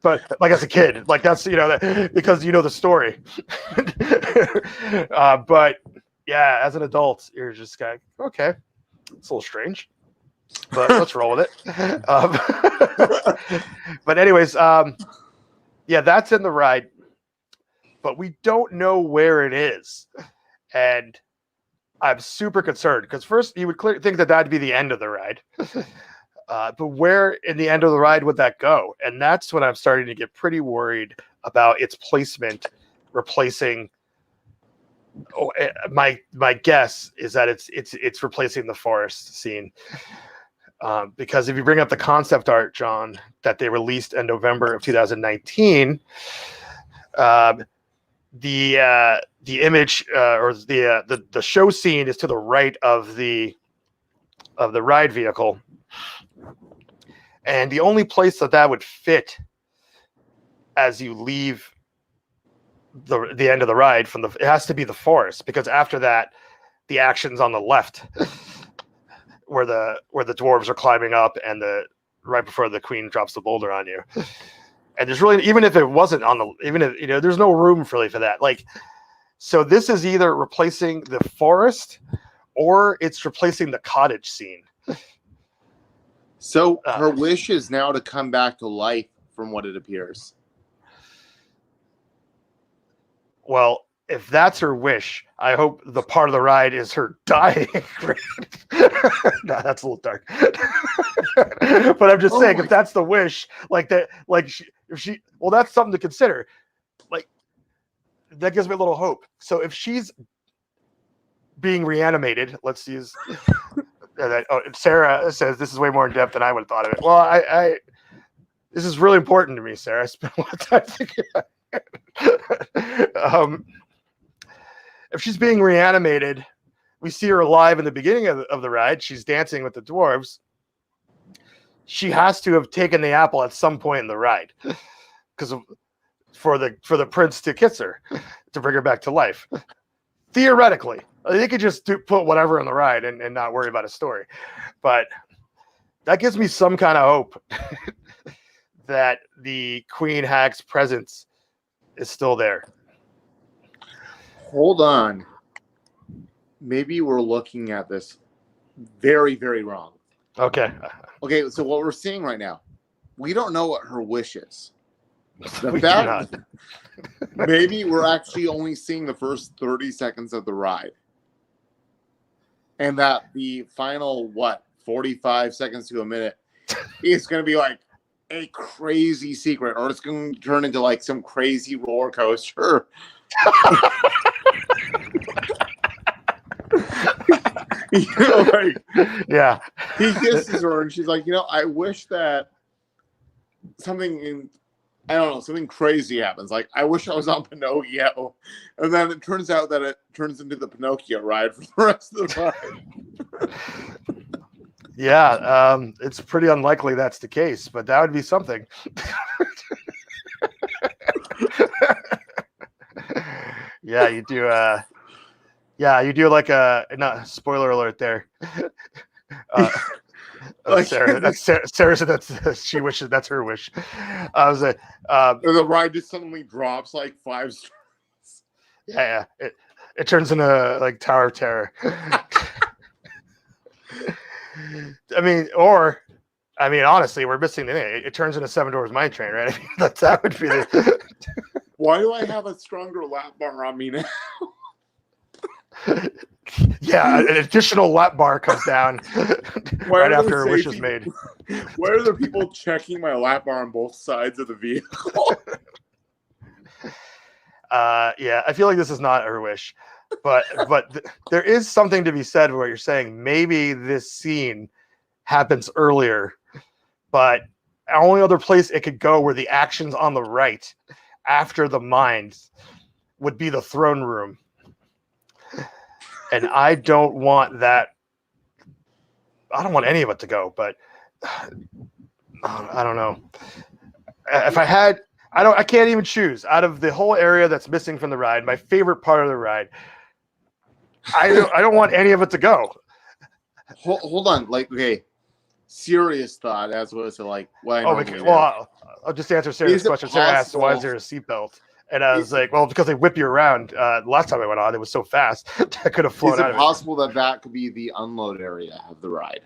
But like as a kid, like that's because the story. But yeah, as an adult, you're just kind of okay, it's a little strange, but let's roll with it. But anyways, yeah, that's in the ride, but we don't know where it is, and I'm super concerned because first you would think that that'd be the end of the ride. But where in the end of the ride would that go? And that's when I'm starting to get pretty worried about its placement, replacing. My guess is that it's replacing the forest scene. Because if you bring up the concept art, John, that they released in November of 2019, the image or the show scene is to the right of the ride vehicle. And the only place that would fit as you leave the end of the ride it has to be the forest, because after that, the action's on the left, where the dwarves are climbing up, and right before the queen drops the boulder on you. And there's really, even if it wasn't there's no room really for that. So this is either replacing the forest or it's replacing the cottage scene. So her wish is now to come back to life, from what it appears. Well, if that's her wish, I hope the part of the ride is her dying. No, that's a little dark. But I'm just saying, if that's the wish, that's something to consider. That gives me a little hope. So if she's being reanimated, let's use. Sarah says this is way more in depth than I would have thought of it. Well, I this is really important to me, Sarah. I spent a lot of time thinking about it. If she's being reanimated, we see her alive in the beginning of the ride. She's dancing with the dwarves. She has to have taken the apple at some point in the ride, because for the prince to kiss her, to bring her back to life. Theoretically, they could just put whatever in the ride and not worry about a story. But that gives me some kind of hope that the Queen Hag's presence is still there. Hold on. Maybe we're looking at this very, very wrong. Okay. Okay, so what we're seeing right now, we don't know what her wish is. The We do fact not. maybe we're actually only seeing the first 30 seconds of the ride. And that the final, 45 seconds to a minute is going to be like a crazy secret, or it's going to turn into like some crazy roller coaster. Yeah. He kisses her and she's like, I wish that something crazy happens. Like, I wish I was on Pinocchio. And then it turns out that it turns into the Pinocchio ride for the rest of the ride. Yeah, it's pretty unlikely that's the case, but that would be something. Yeah, you do. You do like not spoiler alert there. Sarah said that's she wishes that's her wish. I was like, the ride just suddenly drops like 5 stars. Yeah, it turns into like Tower of Terror. I mean, honestly, we're missing the thing. It turns into Seven Dwarfs Mine Train, right? I mean, that would be the. Why do I have a stronger lap bar on me now? Yeah, an additional lap bar comes down right after her wish is made. Why are there people checking my lap bar on both sides of the vehicle? Yeah, I feel like this is not her wish, but there is something to be said for what you're saying. Maybe this scene happens earlier, but only other place it could go where the action's on the right after the mind would be the throne room. And I don't want that. I don't want any of it to go, but I don't know. If I had, I can't even choose out of the whole area that's missing from the ride. My favorite part of the ride. I don't want any of it to go. Hold on, like, okay, serious thought as opposed to like what I okay. Well, I'll just answer Sarah's question. Sarah asked, "Why is there a seatbelt?" And I was like, "Well, because they whip you around." Last time I went on, it was so fast I could have flown out of it. Is it possible that could be the unload area of the ride?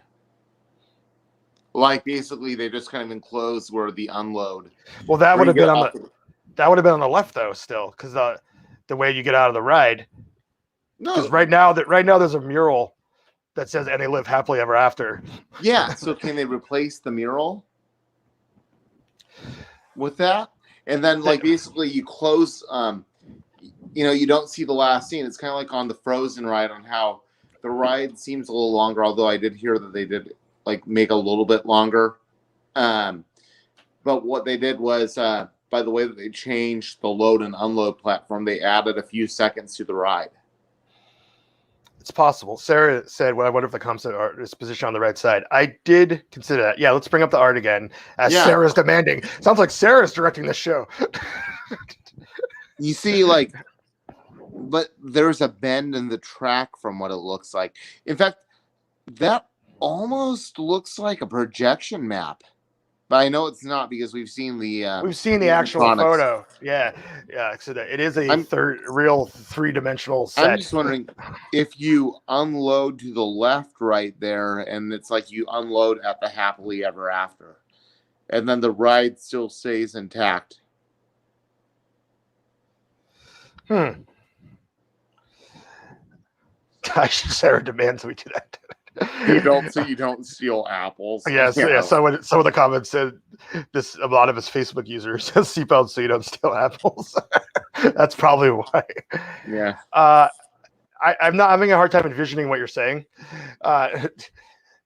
Like, basically, they just kind of enclose where the unload. Well, that would have been on the left though, still, because the way you get out of the ride. No, because right now there's a mural that says "And they live happily ever after." Yeah. So can they replace the mural with that? And then, like, basically, you close. You don't see the last scene. It's kind of like on the Frozen ride, on how the ride seems a little longer. Although I did hear that they did like make a little bit longer. But what they did was, by the way that they changed the load and unload platform, they added a few seconds to the ride. It's possible. Sarah said, "Well, I wonder if the concept art is positioned on the right side." I did consider that. Yeah, let's bring up the art again, as Sarah's demanding. Sounds like Sarah's directing this show. You see, like, but there's a bend in the track from what it looks like. In fact, that almost looks like a projection map. But I know it's not, because we've seen the actual photo. Yeah. So it is a real 3-dimensional set. I'm just wondering if you unload to the left right there, and it's like you unload at the happily ever after, and then the ride still stays intact. Gosh, Sarah demands we do that. You don't steal apples. Yes, yeah. Some of the comments said this. A lot of his Facebook users says seatbelts so you don't steal apples. That's probably why. Yeah. I'm not having a hard time envisioning what you're saying.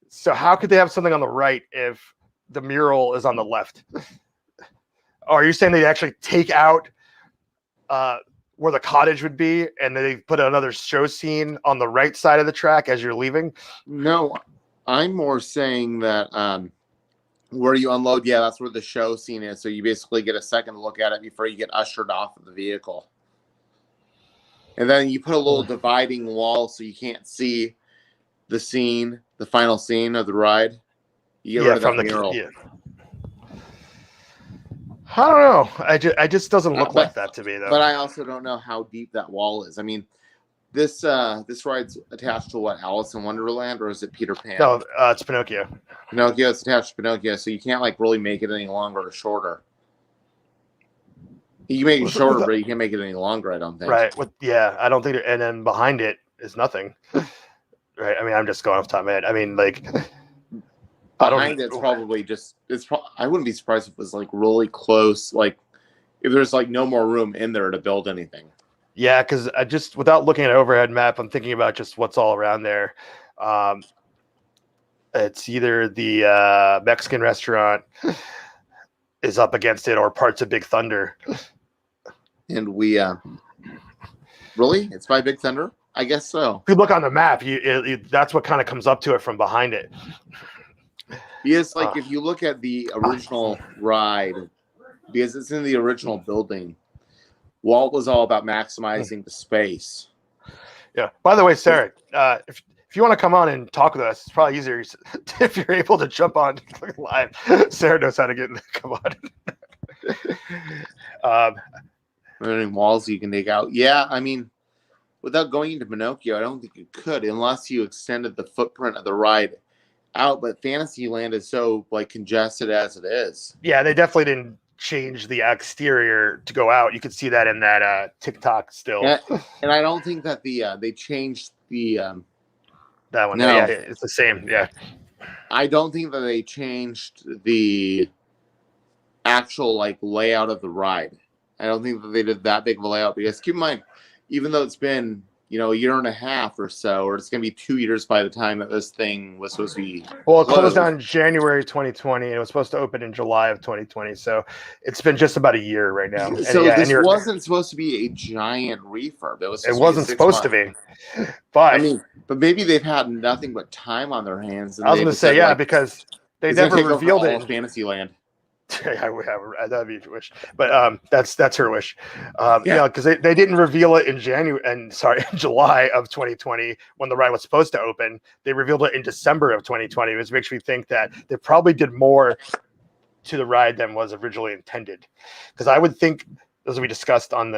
So how could they have something on the right if the mural is on the left? Or are you saying they actually take out where the cottage would be, and they put another show scene on the right side of the track as you're leaving? No, I'm more saying that where you unload, that's where the show scene is. So you basically get a second look at it before you get ushered off of the vehicle. And then you put a little dividing wall so you can't see the scene, the final scene of the ride. You get rid of that mural. I don't know. I just doesn't look like that to me, though. But I also don't know how deep that wall is. I mean, This ride's attached to what, Alice in Wonderland, or is it Peter Pan? No, it's Pinocchio. Pinocchio, it's attached to Pinocchio, so you can't like really make it any longer or shorter. You can make it shorter, but you can't make it any longer, I don't think. Right. I don't think. And then behind it is nothing. Right. I mean, I'm just going off the top of my head. I mean, like, behind it's probably just. I wouldn't be surprised if it was like really close. Like, if there's like no more room in there to build anything. Yeah, because I just, without looking at an overhead map, I'm thinking about just what's all around there. It's either the Mexican restaurant is up against it, or parts of Big Thunder. And we really, it's by Big Thunder, I guess so. If you look on the map, that's what kind of comes up to it from behind it. Because like if you look at the original ride, because it's in the original building, Walt was all about maximizing the space. Yeah. By the way, Sarah, if you want to come on and talk with us, it's probably easier if you're able to jump on live. Sarah knows how to get in the come on. Any walls you can take out. Yeah, I mean, without going into Pinocchio, I don't think you could unless you extended the footprint of the ride out. But Fantasyland is so like congested as it is. Yeah, they definitely didn't change the exterior to go out. You could see that in that TikTok still. And I don't think that they changed the that one. No. Yeah, it's the same. Yeah. I don't think that they changed the actual like layout of the ride. I don't think that they did that big of a layout, because keep in mind, even though it's been, a year and a half or so, or it's going to be 2 years by the time that this thing was supposed to be. Well, it closed down January 2020, and it was supposed to open in July of 2020. So it's been just about a year right now. So this wasn't supposed to be a giant refurb. It wasn't supposed to be. But I mean, but maybe they've had nothing but time on their hands. And I was going to say, yeah, because they never revealed it in Fantasyland. That'd be your wish, but that's her wish. Because they didn't reveal it in July of 2020 when the ride was supposed to open. They revealed it in December of 2020, which makes me think that they probably did more to the ride than was originally intended. Because I would think, as we discussed on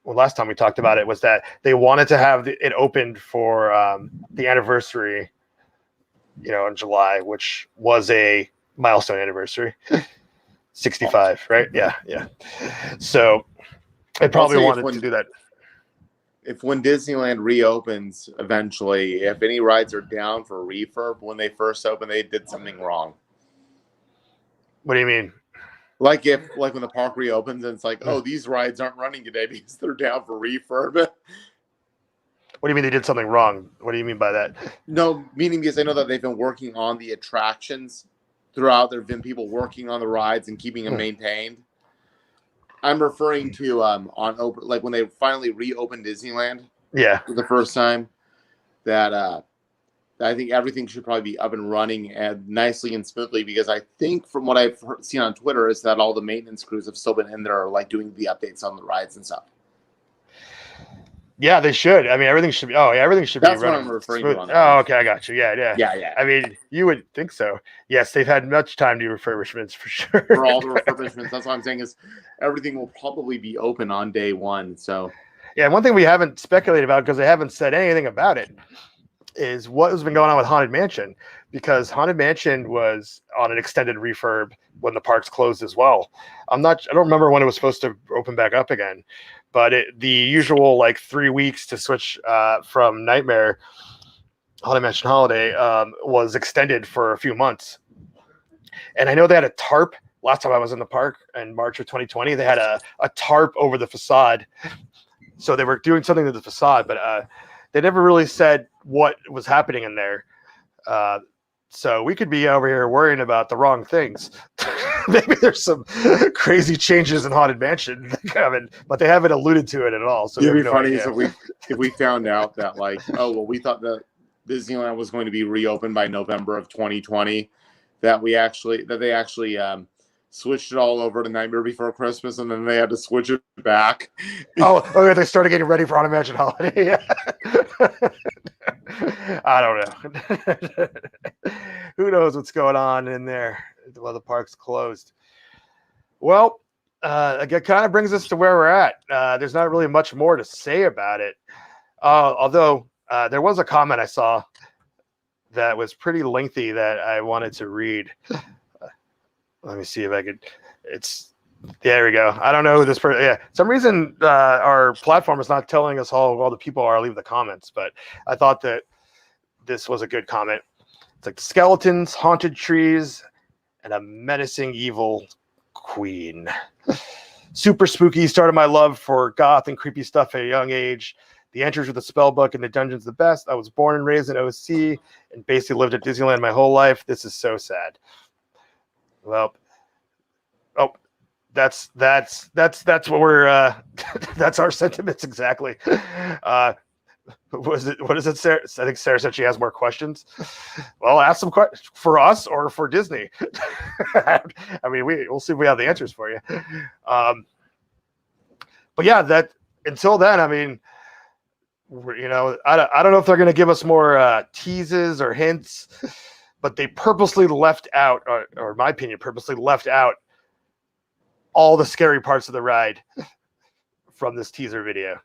last time we talked about it, was that they wanted to have it opened for the anniversary, in July, which was a milestone anniversary. 65, right? Yeah. So they probably wanted to do that. If when Disneyland reopens eventually, if any rides are down for refurb when they first open, they did something wrong. What do you mean? Like when the park reopens and it's like, oh, these rides aren't running today because they're down for refurb. What do you mean they did something wrong? What do you mean by that? No, meaning because I know that they've been working on the attractions throughout. There have been people working on the rides and keeping them maintained. I'm referring to like when they finally reopened Disneyland. Yeah, for the first time, that I think everything should probably be up and running and nicely and smoothly, because I think from what I've seen on Twitter is that all the maintenance crews have still been in there like doing the updates on the rides and stuff. Yeah, they should. I mean, everything should be. Oh, yeah, everything should be running. That's what I'm referring to. Oh, okay, I got you. Yeah. Yeah. I mean, you would think so. Yes, they've had much time to do refurbishments for sure. For all the refurbishments, that's what I'm saying is everything will probably be open on day one. So, yeah, one thing we haven't speculated about, because they haven't said anything about it, is what has been going on with Haunted Mansion, because Haunted Mansion was on an extended refurb when the parks closed as well. I don't remember when it was supposed to open back up again, but the usual like 3 weeks to switch from Nightmare Haunted Mansion Holiday was extended for a few months. And I know they had a tarp last time I was in the park in March of 2020. They had a tarp over the facade, so they were doing something to the facade, but they never really said what was happening in there. So we could be over here worrying about the wrong things. Maybe there's some crazy changes in Haunted Mansion coming, but they haven't alluded to it at all. So it'd be funny if we found out that we thought that Disneyland was going to be reopened by November of 2020, that they actually switched it all over to Nightmare Before Christmas, and then they had to switch it back. Okay, they started getting ready for Haunted Mansion Holiday. I don't know. Who knows what's going on in there while the park's closed? Well, it kind of brings us to where we're at. There's not really much more to say about it. Although there was a comment I saw that was pretty lengthy that I wanted to read. Let me see if I could. There we go. I don't know who this person. Yeah, some reason our platform is not telling us how all the people are. Leave the comments, but I thought that this was a good comment. It's like skeletons, haunted trees, and a menacing evil queen. Super spooky. Started my love for goth and creepy stuff at a young age. The entries with the spell book and the dungeon's the best. I was born and raised in OC and basically lived at Disneyland my whole life. This is so sad. Well, that's what we're that's our sentiments exactly. What is it, Sarah? I think Sarah said she has more questions. Well, ask some questions for us or for Disney. I mean, we'll see if we have the answers for you. But yeah, until then, I mean, I don't know if they're going to give us more teases or hints, but they purposely left out, or in my opinion, purposely left out all the scary parts of the ride from this teaser video,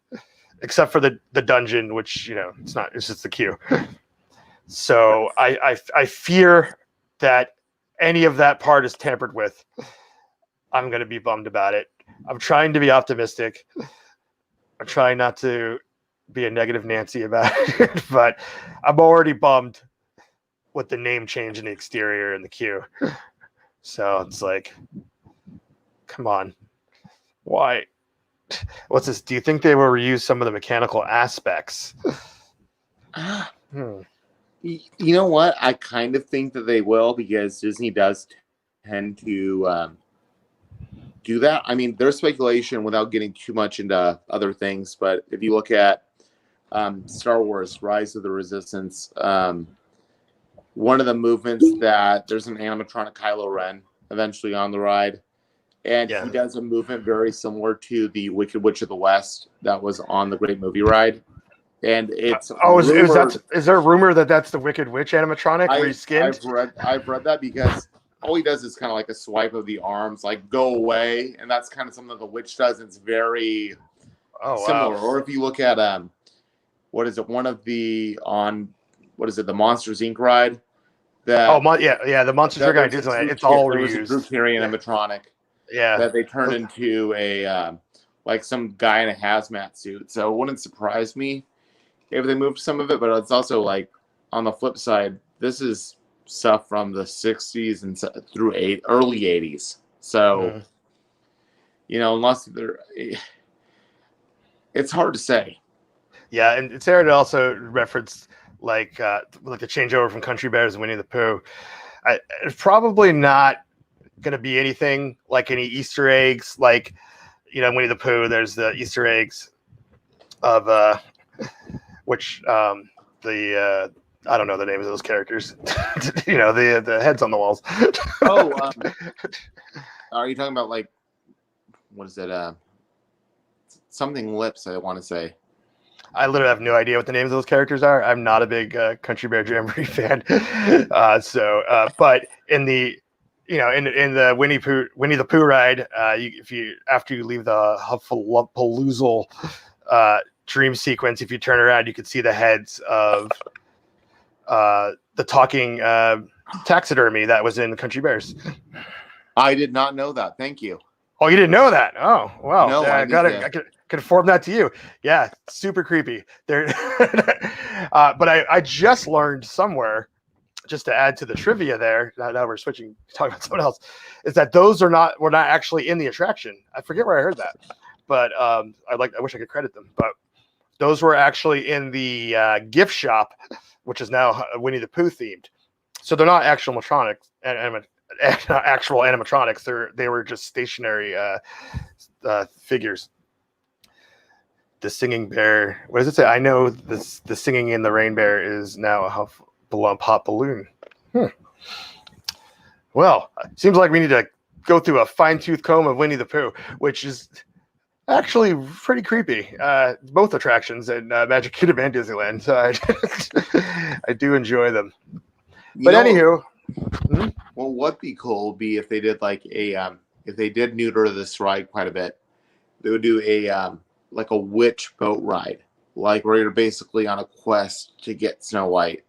except for the dungeon, which, it's just the queue. So I fear that any of that part is tampered with. I'm going to be bummed about it. I'm trying to be optimistic. I'm trying not to be a negative Nancy about it, but I'm already bummed with the name change in the exterior and the queue. So it's like, come on. Why? What's this? Do you think they will reuse some of the mechanical aspects? You know what? I kind of think that they will, because Disney does tend to do that. I mean, there's speculation without getting too much into other things, but if you look at Star Wars Rise of the Resistance, one of the movements that there's an animatronic Kylo Ren eventually on the ride, and he does a movement very similar to the Wicked Witch of the West that was on the Great Movie Ride. And it's is there a rumor that that's the Wicked Witch animatronic reskinned? I've read that, because all he does is kind of like a swipe of the arms, like go away, and that's kind of something that the witch does. It's very similar. Wow. Or if you look at what is it? The Monsters Inc. ride? The Monsters Inc. ride Disneyland. It's all reused. Drew Carey animatronic. Yeah, that they turned into a like some guy in a hazmat suit. So it wouldn't surprise me if they moved some of it, but it's also like, on the flip side, this is stuff from the 60s and through early 80s. So, unless they're, it's hard to say. Yeah, and Sarah also referenced like the changeover from Country Bears and Winnie the Pooh. It's probably not going to be anything like any Easter eggs, like, Winnie the Pooh. There's the Easter eggs of which I don't know the names of those characters. The heads on the walls. Are you talking about, like, what is it? Something lips, I want to say. I literally have no idea what the names of those characters are. I'm not a big Country Bear Jamboree fan. But in the in the Winnie the Pooh ride, after you leave the Hufflepuffaloozle dream sequence, if you turn around, you can see the heads of the talking taxidermy that was in Country Bears. I did not know that. Thank you. Oh, you didn't know that? Oh, well. No, I could confirm that to you. Yeah, super creepy. There, but I just learned somewhere, just to add to the trivia there. Now we're talking about someone else. Is that those were not actually in the attraction? I forget where I heard that, but I wish I could credit them. But those were actually in the gift shop, which is now Winnie the Pooh themed. So they're not actual animatronics, actual animatronics. They were just stationary figures. The singing bear. What does it say? I know this. The singing in the rain bear is now a pop balloon. Well, it seems like we need to go through a fine-tooth comb of Winnie the Pooh, which is actually pretty creepy. Both attractions in Magic Kingdom and Disneyland. So I do enjoy them. But anywho, well, what'd be cool would be if they did like if they did neuter this ride quite a bit, they would do a like a witch boat ride, like where you're basically on a quest to get Snow White.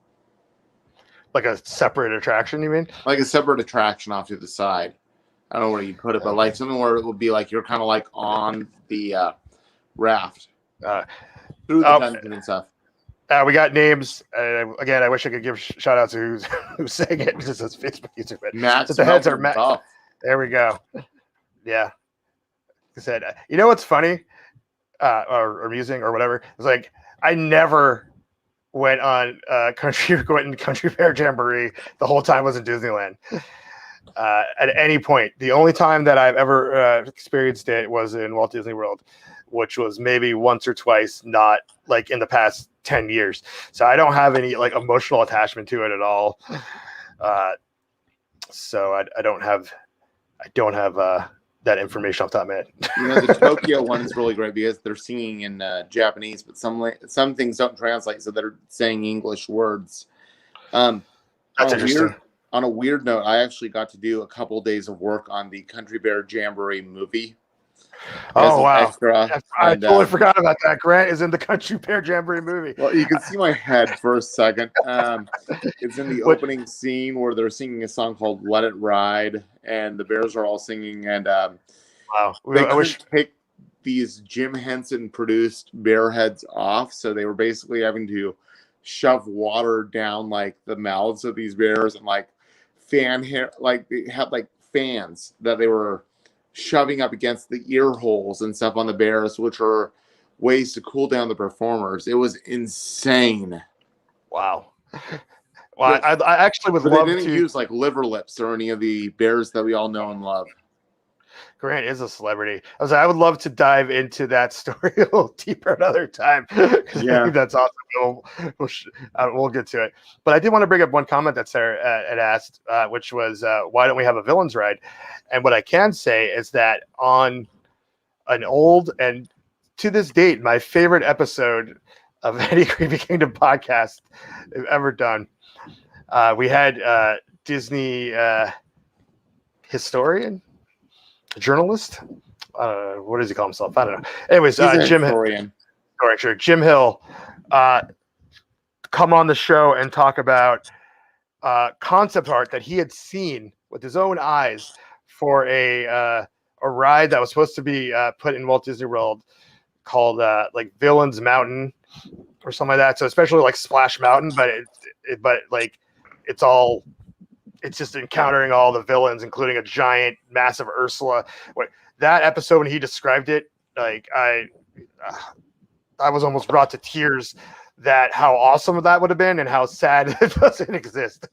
Like a separate attraction, you mean? Like a separate attraction off to the side. I don't know where you put it, but like something where it would be like you're kind of like on the raft through the dungeon and stuff. We got names. Again, I wish I could give shout outs to who's saying it. This is Facebook user, but Max, the heads are Matt. There we go. Yeah. I said, you know what's funny or amusing or whatever? It's like I never went on Country Fair Jamboree the whole time I was in Disneyland. At any point, the only time that I've ever experienced it was in Walt Disney World, which was maybe once or twice, not like in the past 10 years. So I don't have any like emotional attachment to it at all. So I don't have that information off the top of my head. You know, the Tokyo one is really great because they're singing in Japanese, but some things don't translate, so they're saying English words. That's interesting. On a weird note, I actually got to do a couple days of work on the Country Bear Jamboree movie. Oh, wow. Extra. I totally forgot about that. Grant is in the Country Bear Jamboree movie. Well, you can see my head for a second. It's in the opening scene where they're singing a song called Let It Ride, and the bears are all singing. And wow. They couldn't take these Jim Henson-produced bear heads off, so they were basically having to shove water down, like, the mouths of these bears and, like, fan hair. Like, they had, like, fans that they were shoving up against the ear holes and stuff on the bears, which are ways to cool down the performers. It was insane. Wow. Well, I actually would love to. They didn't use like liver lips or any of the bears that we all know and love. Grant is a celebrity. I would love to dive into that story a little deeper another time. Yeah, I think that's awesome. We'll get to it. But I did want to bring up one comment that Sarah had asked, which was, why don't we have a villains ride? And what I can say is that on an old and to this date, my favorite episode of any Creepy Kingdom podcast I've ever done, we had Disney historian, journalist. What does he call himself? I don't know. Anyways, Jim Hill. Sure, Jim Hill come on the show and talk about concept art that he had seen with his own eyes for a ride that was supposed to be put in Walt Disney World called like Villains Mountain or something like that. So especially like Splash Mountain, but like it's just encountering all the villains, including a giant, massive Ursula. That episode when he described it, like I was almost brought to tears. That how awesome that would have been, and how sad it doesn't exist.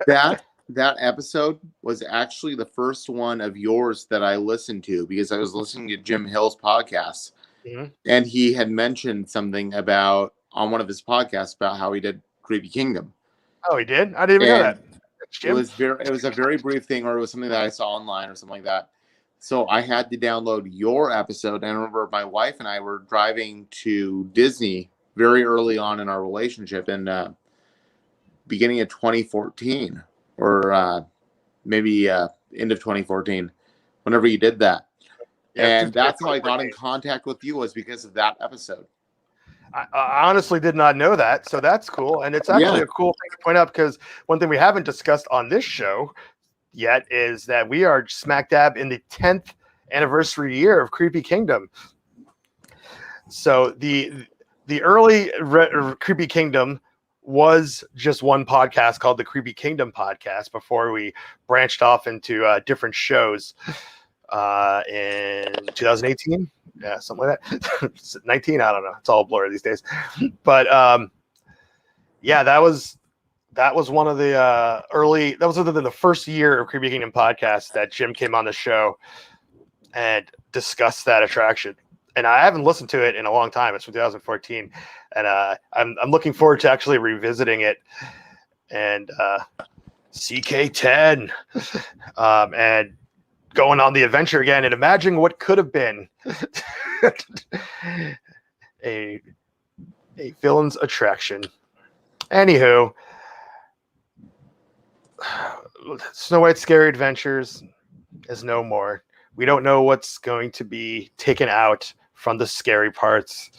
That episode was actually the first one of yours that I listened to because I was listening to Jim Hill's podcast, and he had mentioned something about on one of his podcasts about how he did Creepy Kingdom. Oh, he did? I didn't even know that. It was a very brief thing, or it was something that I saw online or something like that. So I had to download your episode. And I remember my wife and I were driving to Disney very early on in our relationship in beginning of 2014 or maybe end of 2014, whenever you did that. Yeah, and that's how I got in contact with you, was because of that episode. I honestly did not know that, so that's cool. And it's actually a cool thing to point out, because one thing we haven't discussed on this show yet is that we are smack dab in the 10th anniversary year of Creepy Kingdom. So the early Creepy Kingdom was just one podcast called the Creepy Kingdom Podcast before we branched off into different shows in 2018. Yeah, something like that. 19, I don't know. It's all a blur these days. But yeah, that was one of the early. That was within the first year of Creepy Kingdom podcast that Jim came on the show and discussed that attraction. And I haven't listened to it in a long time. It's from 2014, and I'm looking forward to actually revisiting it. And CK10, and going on the adventure again and imagining what could have been a villain's attraction. Anywho, Snow White's Scary Adventures is no more. We don't know what's going to be taken out from the scary parts.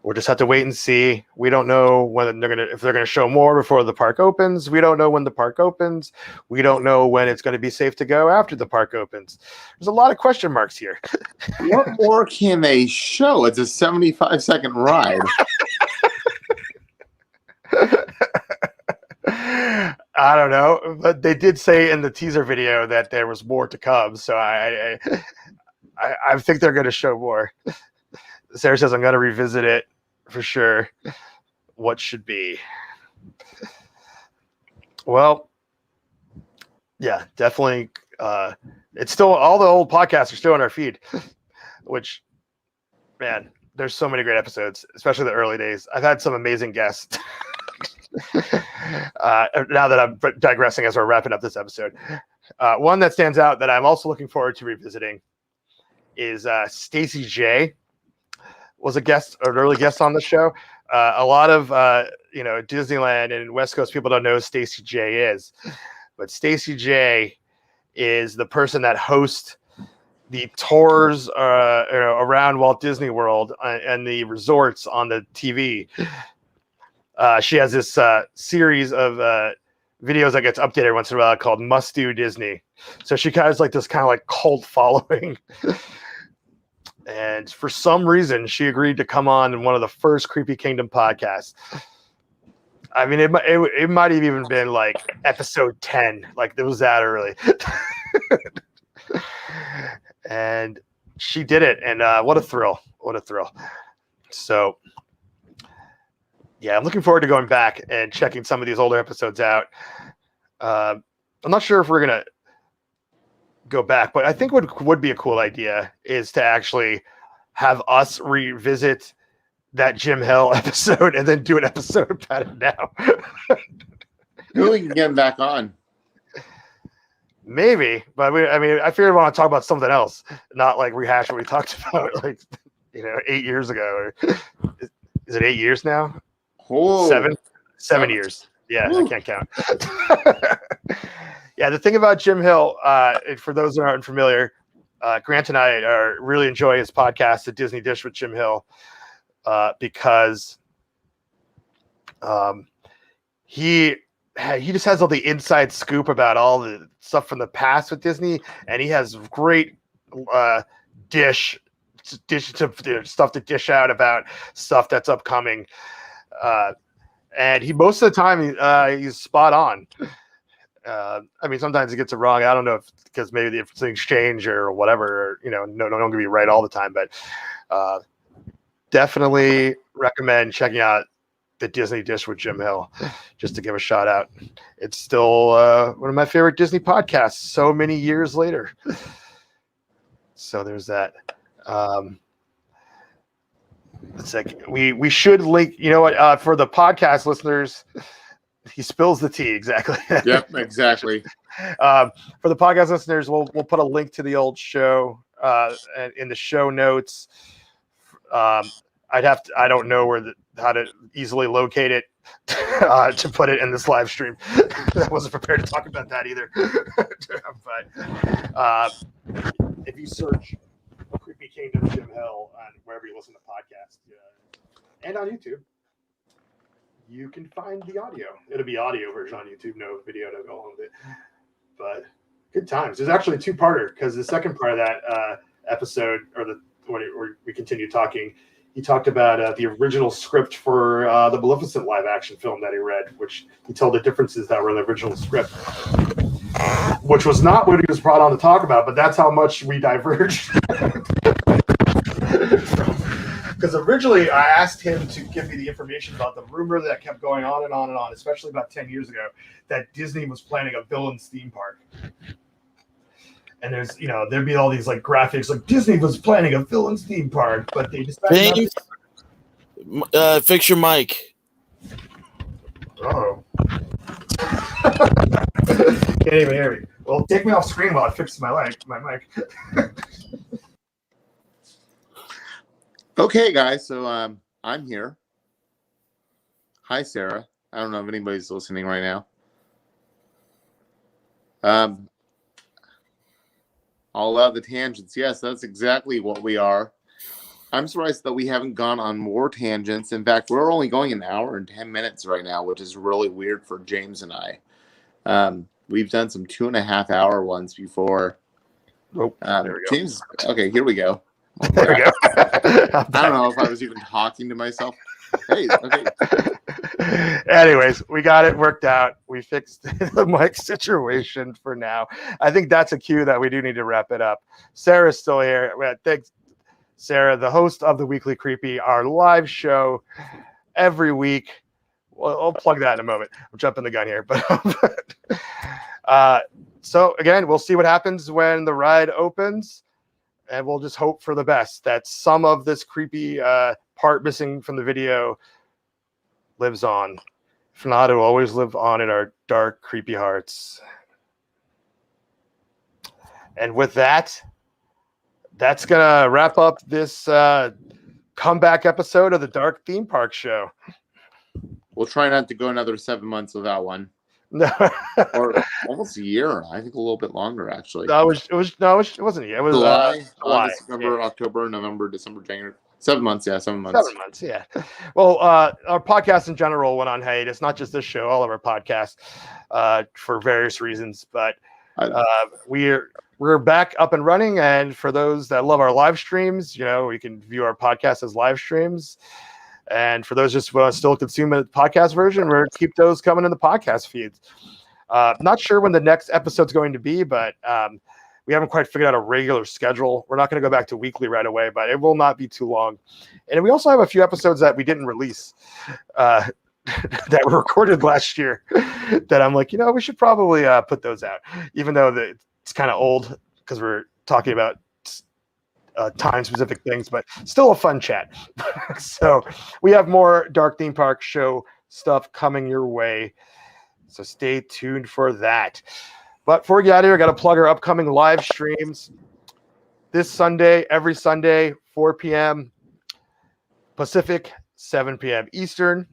we'll just have to wait and see. We don't know when if they're gonna show more before the park opens. We don't know when the park opens. We don't know when it's going to be safe to go after the park opens. There's a lot of question marks here. What more can they show? It's a 75-second ride. I don't know, but they did say in the teaser video that there was more to come. So I think they're going to show more. Sarah says I'm going to revisit it for sure. What should be? Well, yeah, definitely. It's still all the old podcasts are still on our feed, which, man, there's so many great episodes, especially the early days. I've had some amazing guests. Now that I'm digressing as we're wrapping up this episode, one that stands out that I'm also looking forward to revisiting is Stacey J. was an early guest on the show. A lot of Disneyland and West Coast people don't know who Stacey J is, but Stacey J is the person that hosts the tours around Walt Disney World and the resorts on the TV. She has this series of videos that gets updated once in a while called Must Do Disney. So she has like this kind of like cult following. And for some reason, she agreed to come on in one of the first Creepy Kingdom podcasts. I mean, it might have even been like episode 10. Like it was that early. And she did it. And what a thrill. What a thrill. So, yeah, I'm looking forward to going back and checking some of these older episodes out. I'm not sure if we're going to go back, but I think what would be a cool idea is to actually have us revisit that Jim Hill episode and then do an episode about it now. Who we can get him back on? Maybe, but I figured I want to talk about something else, not like rehash what we talked about 8 years ago. Or is it 8 years now? Oh, 7 years. Yeah, I can't count. Yeah, the thing about Jim Hill, for those that aren't familiar, Grant and I really enjoy his podcast, The Disney Dish with Jim Hill, because he just has all the inside scoop about all the stuff from the past with Disney, and he has great stuff to dish out about stuff that's upcoming. And he most of the time he's spot on. Sometimes he gets it wrong. I don't know if because maybe the things change or whatever. No, don't gonna be right all the time, but definitely recommend checking out the Disney Dish with Jim Hill, just to give a shout out. It's still one of my favorite Disney podcasts so many years later. So there's that. It's like we should link. You know what? For the podcast listeners, he spills the tea exactly. Yep, exactly. For the podcast listeners, we'll put a link to the old show in the show notes. I don't know how to easily locate it to put it in this live stream. I wasn't prepared to talk about that either. But if you search Creepy Kingdom Jim Hill on wherever you listen to podcasts and on YouTube, you can find the audio. It'll be audio version on YouTube, no video to go along with it. But good times. There's actually a two-parter because the second part of that episode, when we continue talking, he talked about the original script for the Maleficent live-action film that he read, which he told the differences that were in the original script, which was not what he was brought on to talk about, but that's how much we diverged. Because originally I asked him to give me the information about the rumor that kept going on and on and on, especially about 10 years ago, that Disney was planning a villain's theme park. And there'd be all these like graphics, like Disney was planning a villain's theme park, but they decided not to. Fix your mic. Oh. Can't even hear me. Well, take me off screen while I fix my mic. Okay, guys. So I'm here. Hi, Sarah. I don't know if anybody's listening right now. All out the tangents. Yes, that's exactly what we are. I'm surprised that we haven't gone on more tangents. In fact, we're only going an hour and 10 minutes right now, which is really weird for James and I. We've done some 2.5-hour ones before. Oh, there we go. James, okay, here we go. There we go. I don't know if I was even talking to myself. Hey, okay. Anyways, we got it worked out. We fixed the mic situation for now. I think that's a cue that we do need to wrap it up. Sarah's still here. Thanks, Sarah, the host of the Weekly Creepy, our live show every week. Well, I'll plug that in a moment. I'm jumping the gun here, but so again, we'll see what happens when the ride opens, and we'll just hope for the best that some of this creepy part missing from the video lives on. If not, it will always live on in our dark, creepy hearts. And with that, that's gonna wrap up this comeback episode of the Dark Theme Park Show. We'll try not to go another 7 months without one. No, Or almost a year. I think a little bit longer, actually. it wasn't. It was July, July. August, September, October, November, December, January. 7 months, yeah, 7 months. 7 months, yeah. Well, our podcast in general went on hiatus, not just this show, all of our podcasts, for various reasons. But we're back up and running, and for those that love our live streams, you can view our podcast as live streams. And for those just who still consume a podcast version, we're keep those coming in the podcast feeds. Not sure when the next episode's going to be, but we haven't quite figured out a regular schedule. We're not going to go back to weekly right away, but it will not be too long. And we also have a few episodes that we didn't release that were recorded last year that I'm like, we should probably put those out, even though it's kind of old because we're talking about time-specific things, but still a fun chat. So we have more Dark Theme Park Show stuff coming your way. So stay tuned for that. But before we get out of here, I got to plug our upcoming live streams. This Sunday, every Sunday, 4 p.m. Pacific, 7 p.m. Eastern.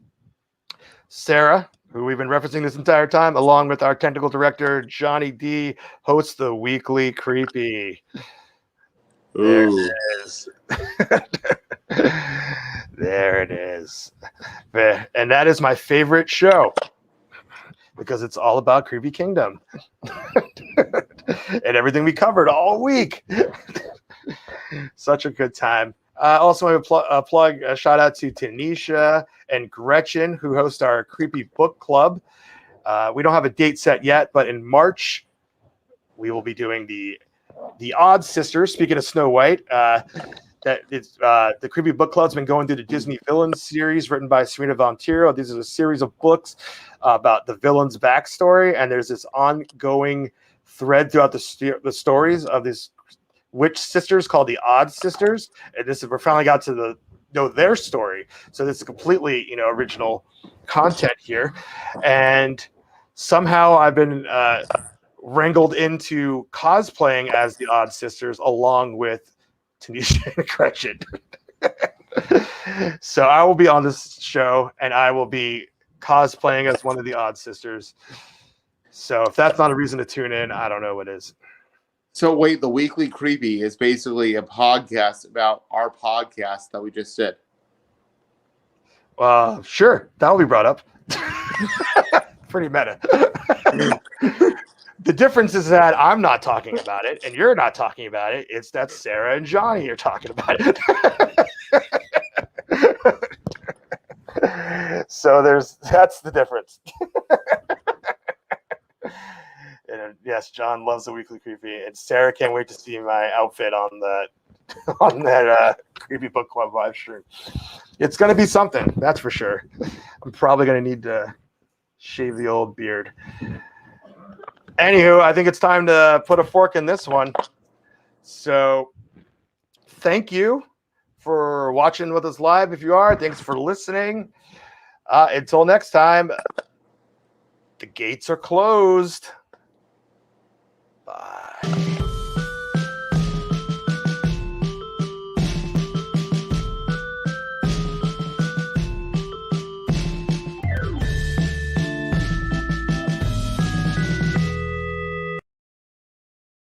Sarah, who we've been referencing this entire time, along with our technical director, Johnny D, hosts the Weekly Creepy. There it is. There it is. And that is my favorite show because it's all about Creepy Kingdom and everything we covered all week. Such a good time. Also, want to plug a shout out to Tanisha and Gretchen, who host our Creepy Book Club. We don't have a date set yet, but in March, we will be doing the Odd Sisters. Speaking of Snow White, the Creepy Book Club's been going through the Disney Villains series written by Serena Valentiro. These are a series of books about the villain's backstory, and there's this ongoing thread throughout the stories of these witch sisters called the Odd Sisters. And we finally got to know their story. So this is completely original content here, and somehow I've been wrangled into cosplaying as the Odd Sisters along with Tanisha and Gretchen. So I will be on this show and I will be cosplaying as one of the Odd Sisters. So if that's not a reason to tune in, I don't know what is. So wait, the Weekly Creepy is basically a podcast about our podcast that we just did. Sure, that'll be brought up. Pretty meta. The difference is that I'm not talking about it and you're not talking about it. It's that Sarah and Johnny are talking about it. So that's the difference. And yes, John loves the Weekly Creepy, and Sarah can't wait to see my outfit on that Creepy Book Club live stream. It's going to be something, that's for sure. I'm probably going to need to shave the old beard. Anywho, I think it's time to put a fork in this one. So thank you for watching with us live. If you are, thanks for listening. Until next time, the gates are closed. Bye.